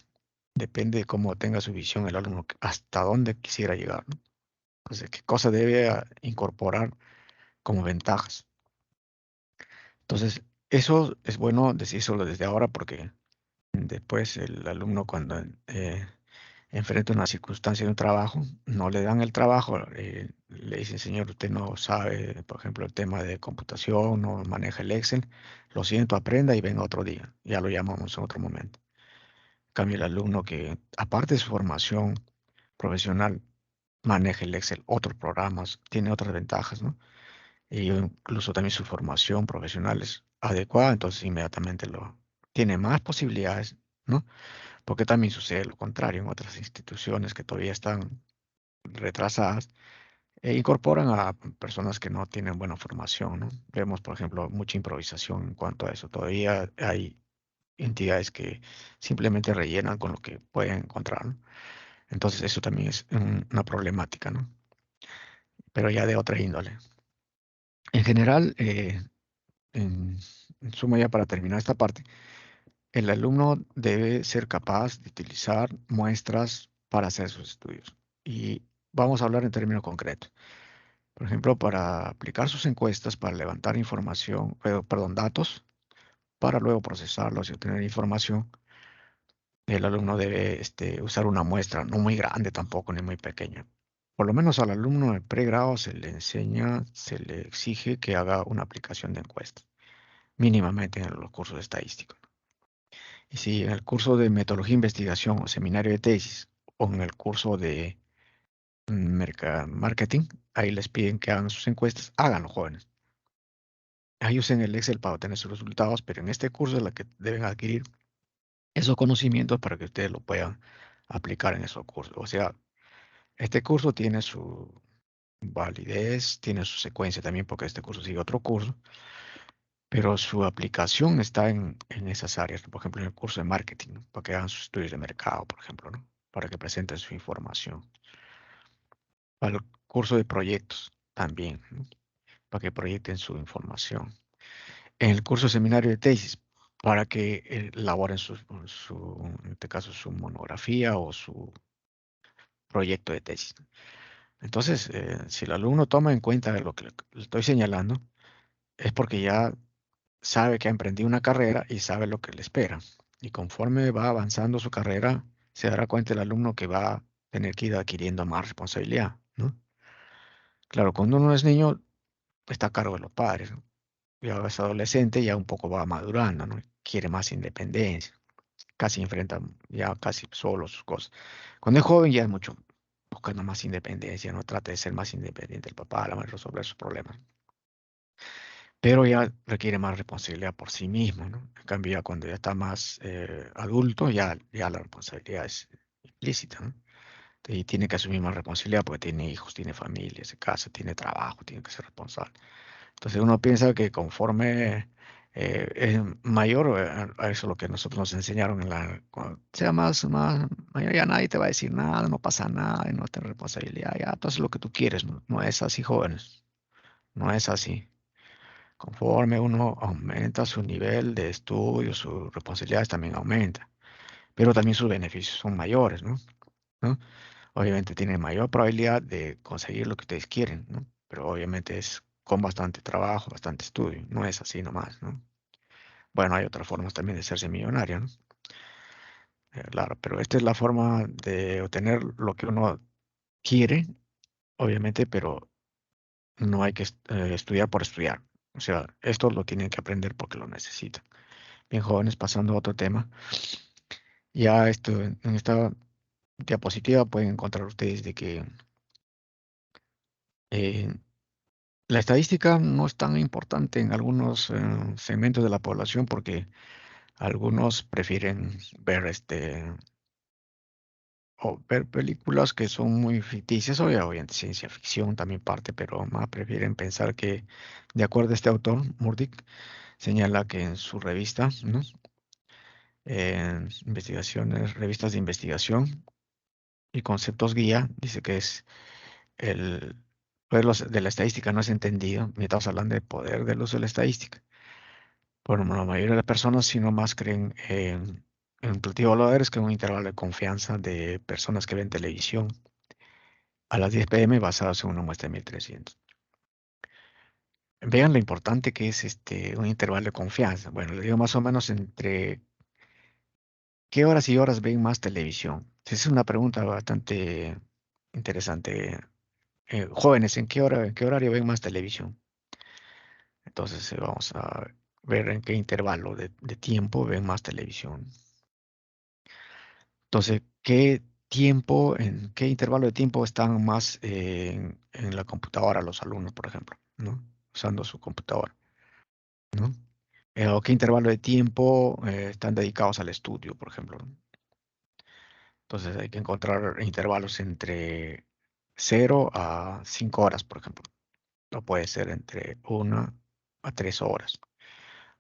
Depende de cómo tenga su visión el alumno, hasta dónde quisiera llegar, ¿no? Entonces, qué cosa debe incorporar como ventajas. Entonces, eso es bueno decírselo desde ahora porque después el alumno cuando enfrenta una circunstancia de un trabajo, no le dan el trabajo, le dicen, señor, usted no sabe, por ejemplo, el tema de computación, no maneja el Excel, lo siento, aprenda y venga otro día, ya lo llamamos en otro momento. En cambio, el alumno que, aparte de su formación profesional, maneja el Excel, otros programas, tiene otras ventajas, ¿no? Y incluso también su formación profesional es adecuada, entonces inmediatamente lo tiene más posibilidades, ¿no? Porque también sucede lo contrario en otras instituciones que todavía están retrasadas e incorporan a personas que no tienen buena formación, ¿no? Vemos, por ejemplo, mucha improvisación en cuanto a eso. Todavía hay entidades que simplemente rellenan con lo que pueden encontrar, ¿no? Entonces eso también es una problemática, ¿no? Pero ya de otra índole. En general, en suma ya para terminar esta parte, el alumno debe ser capaz de utilizar muestras para hacer sus estudios. Y vamos a hablar en términos concretos. Por ejemplo, para aplicar sus encuestas, para levantar información, perdón, datos, para luego procesarlos y obtener información. El alumno debe usar una muestra, no muy grande tampoco, ni muy pequeña. Por lo menos al alumno de pregrado se le enseña, se le exige que haga una aplicación de encuesta, mínimamente en los cursos estadísticos. Y si en el curso de metodología de investigación o seminario de tesis, o en el curso de marketing, ahí les piden que hagan sus encuestas, háganlo, jóvenes. Ahí usen el Excel para obtener sus resultados, pero en este curso es la que deben adquirir esos conocimientos para que ustedes lo puedan aplicar en esos cursos. O sea, este curso tiene su validez, tiene su secuencia también, porque este curso sigue otro curso, pero su aplicación está en esas áreas, ¿no? Por ejemplo, en el curso de marketing, ¿no? Para que hagan sus estudios de mercado, por ejemplo, ¿no? Para que presenten su información. Para el curso de proyectos también, ¿no? Para que proyecten su información. En el curso de seminario de tesis, para que elaboren en este caso, su monografía o su proyecto de tesis. Entonces, si el alumno toma en cuenta lo que le estoy señalando, es porque ya sabe que ha emprendido una carrera y sabe lo que le espera. Y conforme va avanzando su carrera, se dará cuenta el alumno que va a tener que ir adquiriendo más responsabilidad, ¿no? Claro, cuando uno es niño, está a cargo de los padres, ¿no? Ya es adolescente, ya un poco va madurando, ¿no? Quiere más independencia, casi enfrenta ya casi solo sus cosas. Cuando es joven ya es mucho buscando más independencia, ¿no? Trata de ser más independiente el papá, la madre, resolver sus problemas. Pero ya requiere más responsabilidad por sí mismo, ¿no? En cambio, ya cuando ya está más adulto, ya la responsabilidad es implícita, ¿no? Y tiene que asumir más responsabilidad porque tiene hijos, tiene familia, se casa, tiene trabajo, tiene que ser responsable. Entonces uno piensa que conforme es mayor, a eso es lo que nosotros nos enseñaron cuando sea más mayor, ya nadie te va a decir nada, no pasa nada, no tienes responsabilidad, ya tú haces lo que tú quieres, ¿no? No es así, jóvenes, no es así. Conforme uno aumenta su nivel de estudio, sus responsabilidades también aumentan, pero también sus beneficios son mayores, ¿no? ¿No? Obviamente tienen mayor probabilidad de conseguir lo que ustedes quieren, ¿no? Pero obviamente es con bastante trabajo, bastante estudio, no es así nomás, ¿no? Bueno, hay otras formas también de hacerse millonario, ¿no? Claro, pero esta es la forma de obtener lo que uno quiere, obviamente, pero no hay que estudiar por estudiar. O sea, esto lo tienen que aprender porque lo necesitan. Bien, jóvenes, pasando a otro tema. Ya esto, en esta diapositiva pueden encontrar ustedes de que eh, la estadística no es tan importante en algunos segmentos de la población porque algunos prefieren ver o ver películas que son muy ficticias, obviamente ciencia ficción también parte, pero más prefieren pensar que, de acuerdo a este autor, Murdoch, señala que en su revista, ¿no? En investigaciones, revistas de investigación y conceptos guía, dice que es el poder de la estadística no es entendido, mientras estamos hablando del poder del uso de la estadística. Bueno, la mayoría de las personas, si no más, creen en un plativo de valores, que es un intervalo de confianza de personas que ven televisión a las 10 p.m. basados en una muestra de 1300. Vean lo importante que es un intervalo de confianza. Bueno, le digo más o menos entre qué horas y horas ven más televisión. Esa es una pregunta bastante interesante. Jóvenes, en qué horario ven más televisión? Entonces, vamos a ver en qué intervalo de tiempo ven más televisión. Entonces, en qué intervalo de tiempo están más en la computadora los alumnos, por ejemplo, ¿no? Usando su computadora, ¿no? O qué intervalo de tiempo están dedicados al estudio, por ejemplo, ¿no? Entonces, hay que encontrar intervalos entre 0 a 5 horas, por ejemplo. O puede ser entre 1 a 3 horas.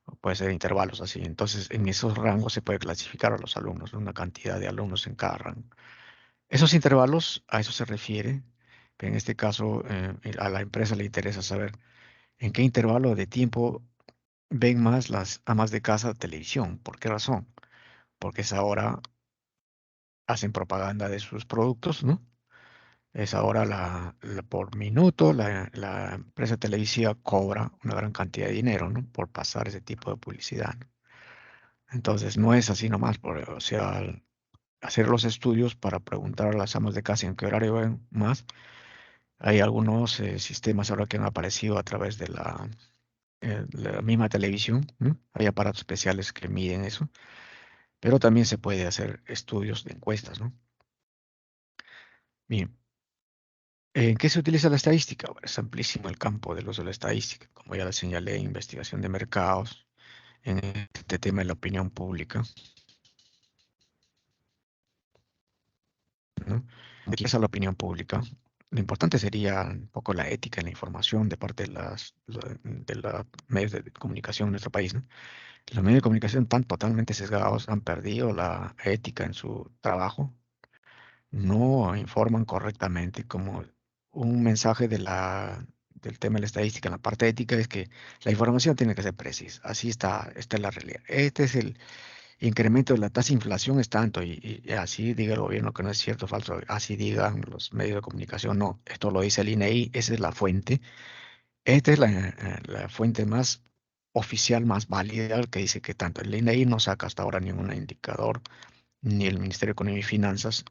O puede ser intervalos así. Entonces, en esos rangos se puede clasificar a los alumnos, ¿no? Una cantidad de alumnos en cada rango. Esos intervalos, a eso se refiere, pero en este caso a la empresa le interesa saber en qué intervalo de tiempo ven más las amas de casa televisión. ¿Por qué razón? Porque es ahora hacen propaganda de sus productos, ¿no? Es ahora por minuto la empresa televisiva cobra una gran cantidad de dinero, ¿no? Por pasar ese tipo de publicidad, ¿no? Entonces, no es así nomás, o sea, al hacer los estudios para preguntar a las amas de casa en qué horario ven más, hay algunos sistemas ahora que han aparecido a través de la misma televisión, ¿no? Hay aparatos especiales que miden eso, pero también se puede hacer estudios de encuestas, ¿no? Bien, ¿en qué se utiliza la estadística? Bueno, es amplísimo el campo del uso de la estadística, como ya le señalé, investigación de mercados, en este tema de la opinión pública, ¿no? ¿De qué es la opinión pública? Lo importante sería un poco la ética en la información de parte de de los medios de comunicación en nuestro país, ¿no? Los medios de comunicación están totalmente sesgados, han perdido la ética en su trabajo, no informan correctamente, como un mensaje del tema de la estadística en la parte ética es que la información tiene que ser precisa. Así está, esta es la realidad. Este es el incremento de la tasa de inflación es tanto, y así diga el gobierno que no es cierto o falso, así digan los medios de comunicación, no, esto lo dice el INEI, esa es la fuente. Esta es la fuente más oficial, más válida, que dice que tanto el INEI no saca hasta ahora ningún indicador, ni el Ministerio de Economía y Finanzas,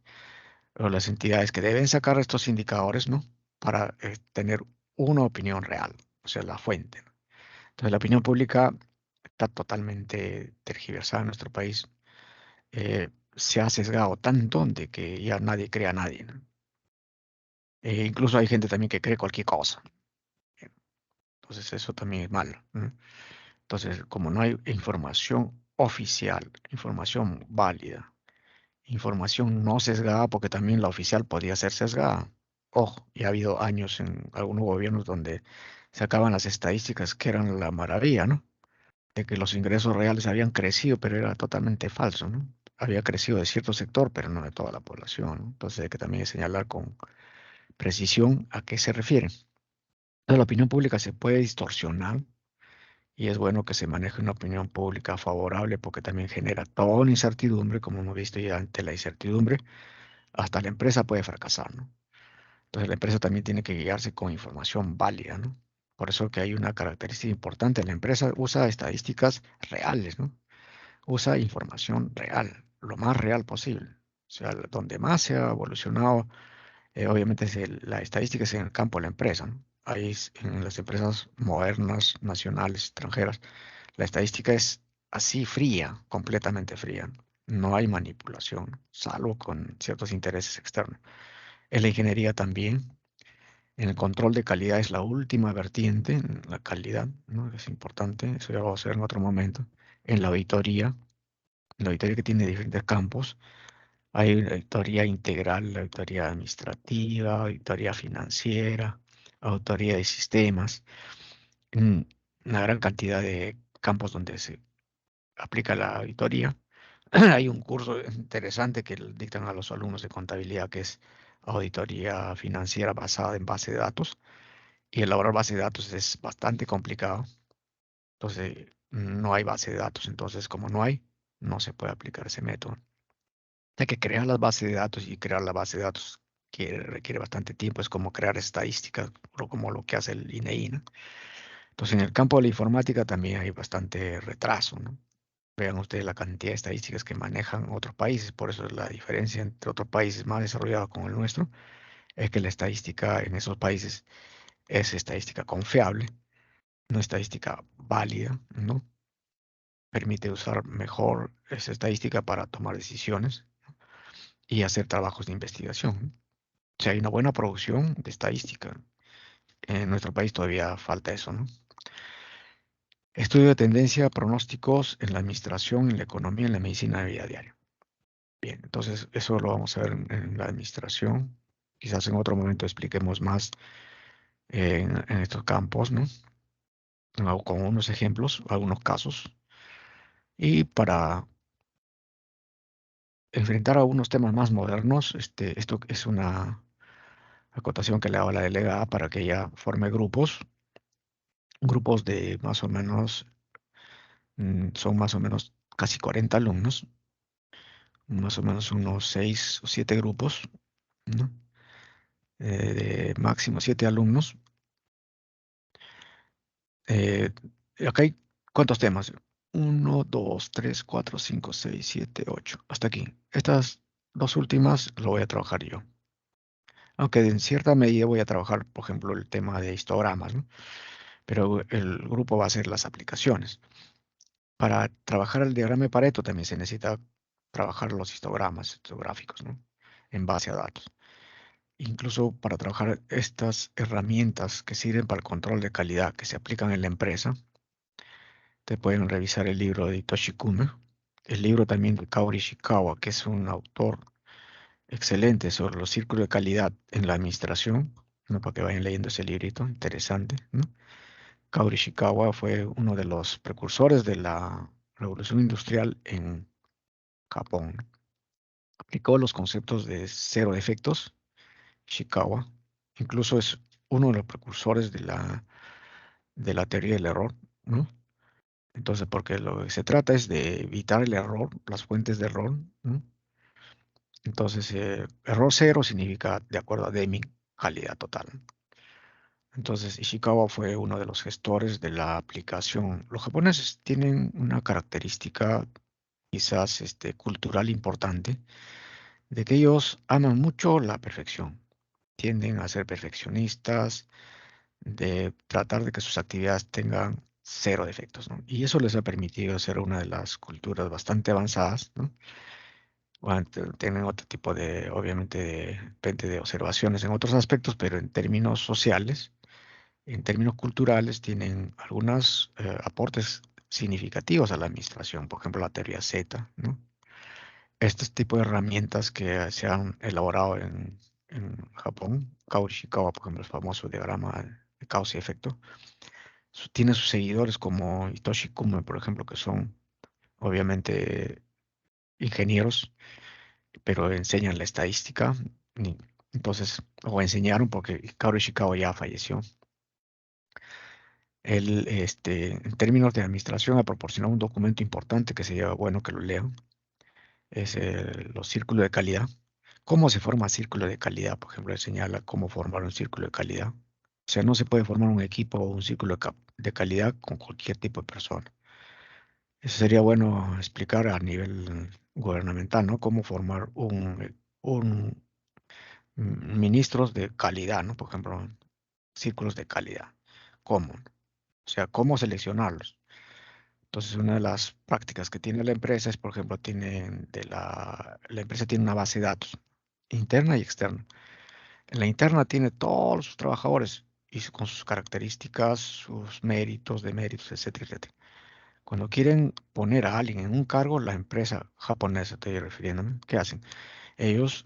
o las entidades que deben sacar estos indicadores, ¿no? Para tener una opinión real, o sea, la fuente, ¿no? Entonces, la opinión pública está totalmente tergiversada en nuestro país. Se ha sesgado tanto de que ya nadie cree a nadie, ¿no? Incluso hay gente también que cree cualquier cosa. Entonces, eso también es malo, ¿no? Entonces, como no hay información oficial, información válida, información no sesgada, porque también la oficial podría ser sesgada. Ojo, y ha habido años en algunos gobiernos donde sacaban las estadísticas que eran la maravilla, ¿no? De que los ingresos reales habían crecido, pero era totalmente falso, ¿no? Había crecido de cierto sector, pero no de toda la población, ¿no? Entonces hay que también señalar con precisión a qué se refieren. Entonces, la opinión pública se puede distorsionar y es bueno que se maneje una opinión pública favorable porque también genera toda una incertidumbre, como hemos visto ya ante la incertidumbre hasta la empresa puede fracasar, ¿no? Entonces la empresa también tiene que guiarse con información válida, ¿no? Por eso que hay una característica importante, la empresa usa estadísticas reales, ¿no? Usa información real, lo más real posible. O sea, donde más se ha evolucionado, obviamente es la estadística es en el campo de la empresa, ¿no? Ahí en las empresas modernas, nacionales, extranjeras, la estadística es así fría, completamente fría. No hay manipulación, salvo con ciertos intereses externos. En la ingeniería también, en el control de calidad es la última vertiente, en la calidad, ¿no? Es importante, eso ya lo vamos a ver en otro momento. En la auditoría que tiene diferentes campos, hay la auditoría integral, la auditoría administrativa, auditoría financiera, auditoría de sistemas, mm, una gran cantidad de campos donde se aplica la auditoría. Hay un curso interesante que le dictan a los alumnos de contabilidad que es auditoría financiera basada en base de datos. Y elaborar base de datos es bastante complicado. Entonces, no hay base de datos. Entonces, como no hay, no se puede aplicar ese método. Hay que crear las bases de datos y crear la base de datos que requiere bastante tiempo. Es como crear estadísticas, o como lo que hace el INEI, ¿no? Entonces, en el campo de la informática también hay bastante retraso, ¿no? Vean ustedes la cantidad de estadísticas que manejan otros países. Por eso es la diferencia entre otros países más desarrollados como el nuestro, es que la estadística en esos países es estadística confiable, no estadística válida, ¿no? Permite usar mejor esa estadística para tomar decisiones y hacer trabajos de investigación. O sea, hay una buena producción de estadística. En nuestro país todavía falta eso, ¿no? Estudio de tendencia, pronósticos en la administración, en la economía, en la medicina de vida diaria. Bien, entonces eso lo vamos a ver en la administración. Quizás en otro momento expliquemos más en estos campos, ¿no? Con unos ejemplos, algunos casos. Y para enfrentar algunos temas más modernos, esto es una acotación que le hago a la delegada para que ella forme grupos de más o menos, son más o menos casi 40 alumnos, más o menos unos 6 o 7 grupos, ¿no? De máximo 7 alumnos. Eh, Acá hay cuántos temas. 1, 2, 3, 4, 5, 6, 7, 8. Hasta aquí. Estas dos últimas lo voy a trabajar yo. Aunque en cierta medida voy a trabajar, por ejemplo, el tema de histogramas, ¿no? Pero el grupo va a hacer las aplicaciones. Para trabajar el diagrama de Pareto también se necesita trabajar los histogramas histográficos, ¿no? En base a datos. Incluso para trabajar estas herramientas que sirven para el control de calidad que se aplican en la empresa, te pueden revisar el libro de Hitoshi Kume, el libro también de Kaori Ishikawa, que es un autor excelente sobre los círculos de calidad en la administración, ¿no? Para que vayan leyendo ese librito, interesante, ¿no? Kaori Ishikawa fue uno de los precursores de la revolución industrial en Japón. Aplicó los conceptos de cero defectos, Ishikawa. Incluso es uno de los precursores de la teoría del error, ¿no? Entonces, porque lo que se trata es de evitar el error, las fuentes de error, ¿no? Entonces, error cero significa, de acuerdo a Deming, calidad total. Entonces, Ishikawa fue uno de los gestores de la aplicación. Los japoneses tienen una característica quizás cultural importante, de que ellos aman mucho la perfección. Tienden a ser perfeccionistas, de tratar de que sus actividades tengan cero defectos, ¿no? Y eso les ha permitido ser una de las culturas bastante avanzadas, ¿no? Bueno, tienen otro tipo de, obviamente, depende de observaciones en otros aspectos, pero en términos sociales, en términos culturales, tienen algunos aportes significativos a la administración, por ejemplo, la teoría Z, ¿no? Este tipo de herramientas que se han elaborado en Japón, Kaori Ishikawa, por ejemplo, el famoso diagrama de causa y efecto, tiene sus seguidores como Hitoshi Kume, por ejemplo, que son obviamente ingenieros, pero enseñan la estadística. y- Entonces, o enseñaron porque Kaori Ishikawa ya falleció. Él, en términos de administración, ha proporcionado un documento importante que sería bueno que lo lean. Es los círculos de calidad. ¿Cómo se forma círculo de calidad? Por ejemplo, él señala cómo formar un círculo de calidad. O sea, no se puede formar un equipo o un círculo de calidad con cualquier tipo de persona. Eso sería bueno explicar a nivel gubernamental, ¿no? Cómo formar ministros de calidad, ¿no? Por ejemplo, círculos de calidad. ¿Cómo? O sea, ¿cómo seleccionarlos? Entonces, una de las prácticas que tiene la empresa es, por ejemplo, la empresa tiene una base de datos interna y externa. En la interna tiene todos sus trabajadores con sus características, sus méritos, deméritos, etcétera, etcétera. Cuando quieren poner a alguien en un cargo, la empresa japonesa, estoy refiriéndome, ¿qué hacen? Ellos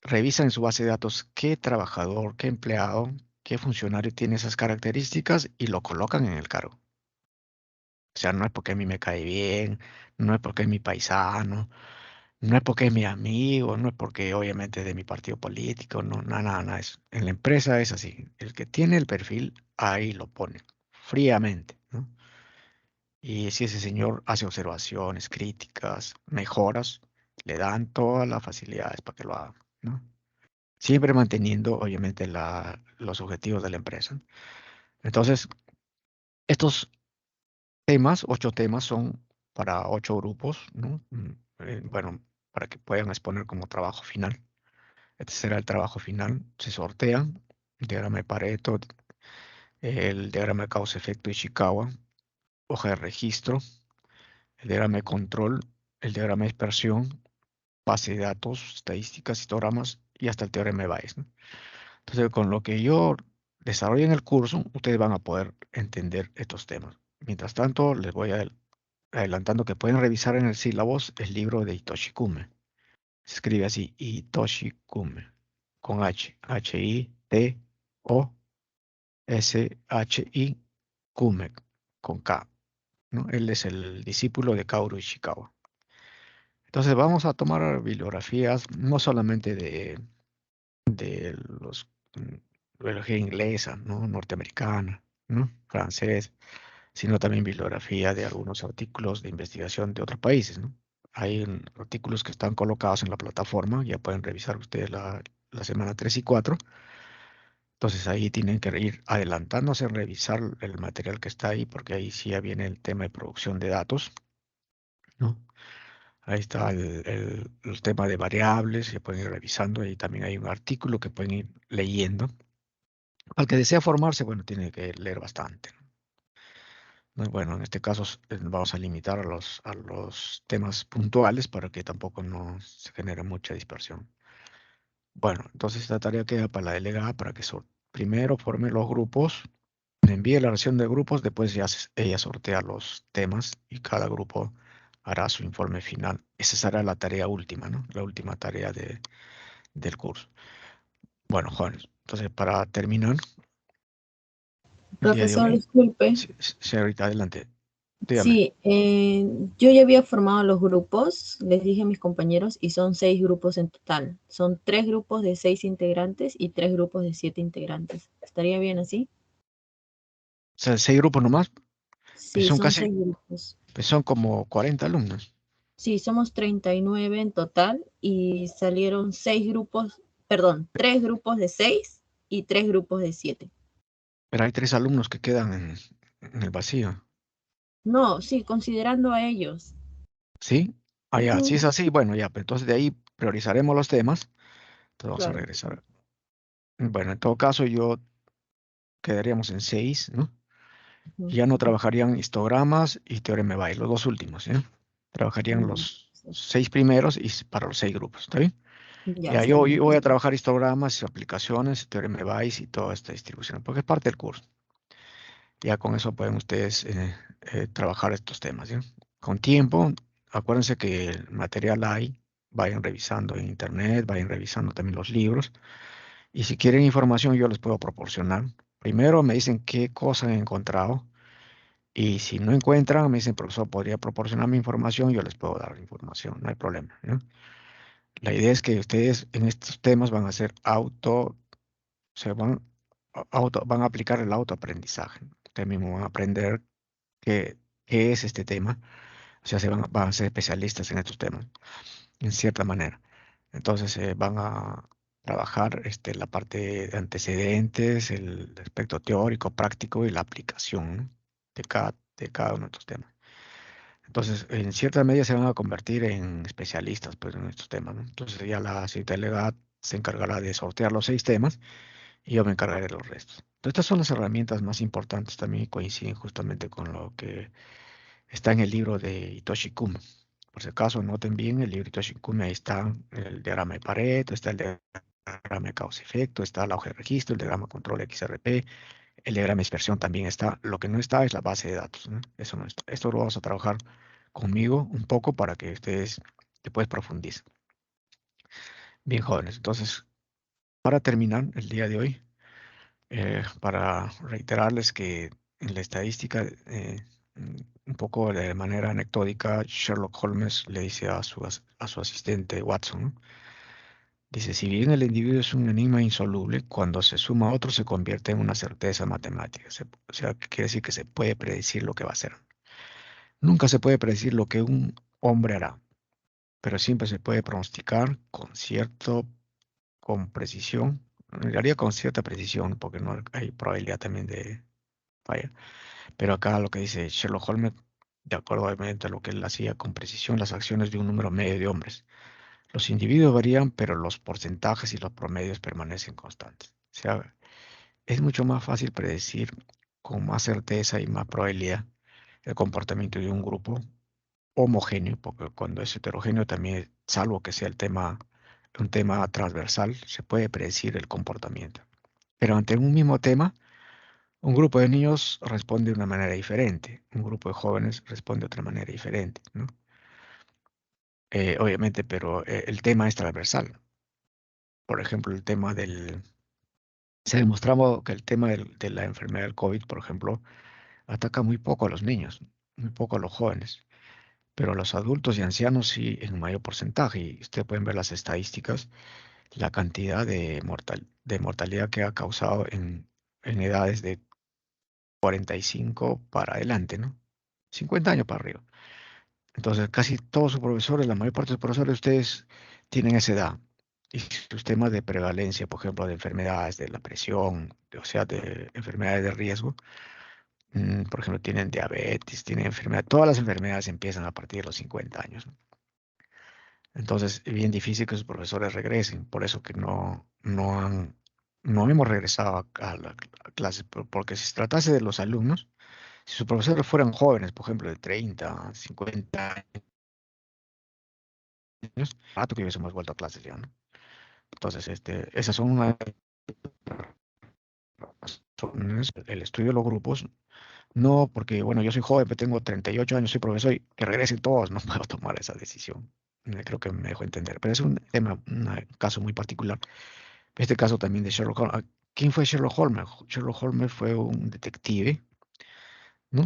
revisan en su base de datos qué trabajador, qué empleado, qué funcionario tiene esas características y lo colocan en el cargo. O sea, no es porque a mí me cae bien, no es porque es mi paisano, no es porque es mi amigo, no es porque obviamente es de mi partido político, no, nada, nada, nada. En la empresa es así. El que tiene el perfil, ahí lo pone, fríamente, ¿no? Y si ese señor hace observaciones, críticas, mejoras, le dan todas las facilidades para que lo haga, ¿no? Siempre manteniendo, obviamente, los objetivos de la empresa. Entonces, estos temas, 8 temas, son para 8 grupos, ¿no? Bueno, para que puedan exponer como trabajo final. Este será el trabajo final. Se sortean el diagrama de Pareto, el diagrama de causa-efecto Ishikawa, hoja de registro, el diagrama de control, el diagrama de dispersión, base de datos, estadísticas, histogramas y hasta el teorema de Bayes, ¿no? Entonces, con lo que yo desarrolle en el curso, ustedes van a poder entender estos temas. Mientras tanto, les voy adelantando que pueden revisar en el sílabus el libro de Hitoshi Kume. Se escribe así, Hitoshi Kume, con H, Hitoshi Kume, con K, ¿no? Él es el discípulo de Kaoru Ishikawa. Entonces vamos a tomar bibliografías no solamente de los bibliografía inglesa, ¿no? Norteamericana, ¿no? Francés, sino también bibliografía de algunos artículos de investigación de otros países, ¿no? Hay artículos que están colocados en la plataforma, ya pueden revisar ustedes la semana 3 y 4, Entonces ahí tienen que ir adelantándose, revisar el material que está ahí, porque ahí sí ya viene el tema de producción de datos, ¿no? Ahí está el tema de variables, se pueden ir revisando, y también hay un artículo que pueden ir leyendo. Al que desea formarse, bueno, tiene que leer bastante, ¿no? Bueno, en este caso vamos a limitar a los temas puntuales para que tampoco no se genere mucha dispersión. Bueno, entonces esta tarea queda para la delegada para que primero forme los grupos, me envíe la versión de grupos, después ya ella sortea los temas y cada grupo hará su informe final. Esa será la tarea última, ¿no? La última tarea del curso. Bueno, jóvenes, entonces para terminar el día de Profesor, hoy, disculpe. sí, ahorita adelante, dígame. Sí, yo ya había formado los grupos, les dije a mis compañeros, y son 6 grupos en total. Son 3 grupos de 6 integrantes y 3 grupos de 7 integrantes. ¿Estaría bien así? O sea, 6 grupos nomás, pues Sí, son son casi, 6 grupos. pues son como 40 alumnos, Sí, somos 39 en total y salieron 6 grupos, perdón, 3 grupos de 6 y 3 grupos de 7. pero hay 3 alumnos que quedan en el vacío, No, sí, considerando a ellos. ¿sí? Ah, ya, si Ujú, es así, bueno, ya, pues entonces de ahí priorizaremos los temas, entonces vamos a claro. regresar. Bueno, en todo caso yo quedaríamos en 6, ¿no? Ujú, Ya no trabajarían histogramas y teorema de Bayes, los dos últimos, ¿ya? Trabajarían mm, los 6 primeros y para los 6 grupos, ¿está bien? ya Ya, está yo bien. voy a trabajar histogramas, aplicaciones, teorema de Bayes y toda esta distribución, porque es parte del curso. Ya con eso pueden ustedes trabajar estos temas, ¿ya? Con tiempo, acuérdense que el material hay, vayan revisando en internet, vayan revisando también los libros. Y si quieren información, yo les puedo proporcionar. Primero me dicen qué cosa han encontrado. Y si no encuentran, me dicen, profesor, ¿podría proporcionarme información? Yo les puedo dar la información, no hay problema, ¿no? La idea es que ustedes en estos temas van a hacer se van, van a aplicar el autoaprendizaje. Ustedes mismos van a aprender qué, qué es este tema. O sea, van a ser especialistas en estos temas, en cierta manera. Entonces, van a trabajar la parte de antecedentes, el aspecto teórico, práctico y la aplicación, ¿no? de cada uno de estos temas. Entonces, en cierta medida se van a convertir en especialistas, pues, en estos temas, ¿no? Entonces, ya la cita delegada se encargará de sortear los 6 temas y yo me encargaré de los restos. Entonces, estas son las herramientas más importantes también y coinciden justamente con lo que está en el libro de Hitoshi Kuma. Por si acaso, noten bien, el libro de Hitoshi Kuma, ahí está el diagrama de Pareto, está el diagrama de causa-efecto, está la hoja de registro, el diagrama control XRP, el diagrama de dispersión también está. Lo que no está es la base de datos, ¿no? Eso no está. Esto lo vamos a trabajar conmigo un poco para que ustedes después profundicen. Bien, jóvenes. Entonces, para terminar el día de hoy, para reiterarles que en la estadística, un poco de manera anecdótica, Sherlock Holmes le dice a su asistente Watson, ¿no? Dice, si bien el individuo es un enigma insoluble, cuando se suma a otro se convierte en una certeza matemática. O sea, que quiere decir que se puede predecir lo que va a hacer. Nunca se puede predecir lo que un hombre hará, pero siempre se puede pronosticar con precisión, en realidad con cierta precisión, porque no hay probabilidad también de falla. Pero acá lo que dice Sherlock Holmes, de acuerdo obviamente a lo que él hacía con precisión, las acciones de un número medio de hombres. Los individuos varían, pero los porcentajes y los promedios permanecen constantes. O sea, es mucho más fácil predecir con más certeza y más probabilidad el comportamiento de un grupo homogéneo, porque cuando es heterogéneo también, salvo que sea un tema transversal, se puede predecir el comportamiento. Pero ante un mismo tema, un grupo de niños responde de una manera diferente, un grupo de jóvenes responde de otra manera diferente, ¿no? Obviamente, pero el tema es transversal. Por ejemplo, se ha demostrado que el tema de la enfermedad del COVID, por ejemplo, ataca muy poco a los niños, muy poco a los jóvenes, pero a los adultos y ancianos sí en un mayor porcentaje. Y ustedes pueden ver las estadísticas, la cantidad de mortalidad que ha causado en edades de 45 para adelante, ¿no? 50 años para arriba. Entonces, casi todos sus profesores, la mayor parte de sus profesores, ustedes tienen esa edad. y sus temas de prevalencia, por ejemplo, de enfermedades de la presión, o sea, de enfermedades de riesgo. Por ejemplo, tienen diabetes, tienen enfermedad, todas las enfermedades empiezan a partir de los 50 años, ¿no? Entonces, es bien difícil que sus profesores regresen, por eso que no hemos regresado a la clase, porque si se tratase de los alumnos, si sus profesores fueran jóvenes, por ejemplo, de 30, 50 años, rato que hubiésemos vuelto a clases ya, ¿no? Entonces, esas son una de las razones, el estudio de los grupos. No, porque, bueno, yo soy joven, pero tengo 38 años, soy profesor y que regresen todos, no puedo tomar esa decisión. Creo que me dejo entender, pero es un tema, un caso muy particular. Este caso también de Sherlock Holmes. ¿Quién fue Sherlock Holmes? Sherlock Holmes fue un detective, ¿no?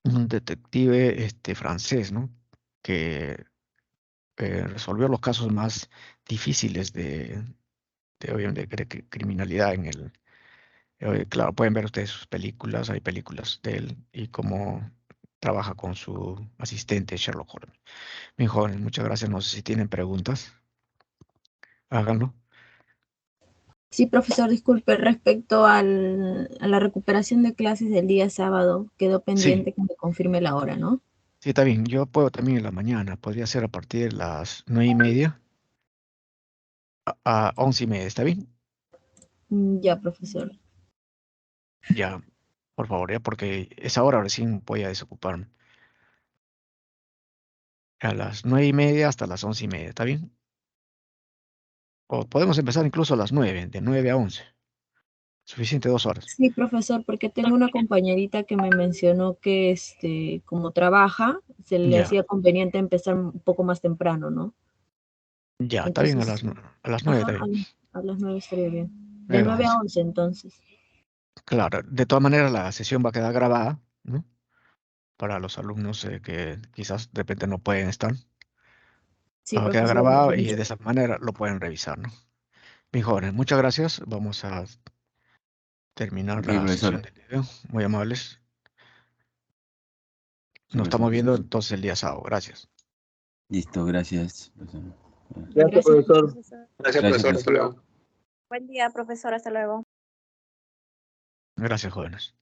Un detective francés, ¿no? Que resolvió los casos más difíciles obviamente, de criminalidad en el. Claro, pueden ver ustedes sus películas, hay películas de él y cómo trabaja con su asistente Sherlock Holmes. Bien, jóvenes, muchas gracias. No sé si tienen preguntas, háganlo. Sí, profesor, disculpe, respecto a la recuperación de clases del día sábado, quedó Sí, pendiente que me confirme la hora, ¿no? sí, está bien. Yo puedo también en la mañana, podría ser a partir de las 9:30 a 11:30, ¿está bien? Ya, profesor. Ya, por favor, ya, porque esa hora recién voy a desocuparme. A las 9:30 hasta las 11:30, ¿está bien? O podemos empezar incluso a las 9, de 9 a 11. Suficiente 2 horas. Sí, profesor, porque tengo una compañerita que me mencionó que como trabaja, se le Ya, hacía conveniente empezar un poco más temprano, ¿no? ya, está bien, Entonces, a las 9 ajá, está bien. a las 9 estaría bien. De 9 a 9 a 11. 11, entonces. Claro, de todas maneras la sesión va a quedar grabada, ¿no? Para los alumnos que quizás de repente no pueden estar. Sí, Va a quedar profesor. grabado y de esa manera lo pueden revisar, ¿no? Bien, jóvenes, muchas gracias. Vamos a terminar Ok, la sesión profesor. de video. Muy amables. Sí, Nos estamos profesor. viendo entonces el día sábado. Gracias. Listo, gracias, profesor. Gracias, Gracias. profesor. Profesor. Gracias, Gracias, profesor. Hasta profesor. luego. Buen día, profesor. Hasta luego. Gracias, jóvenes.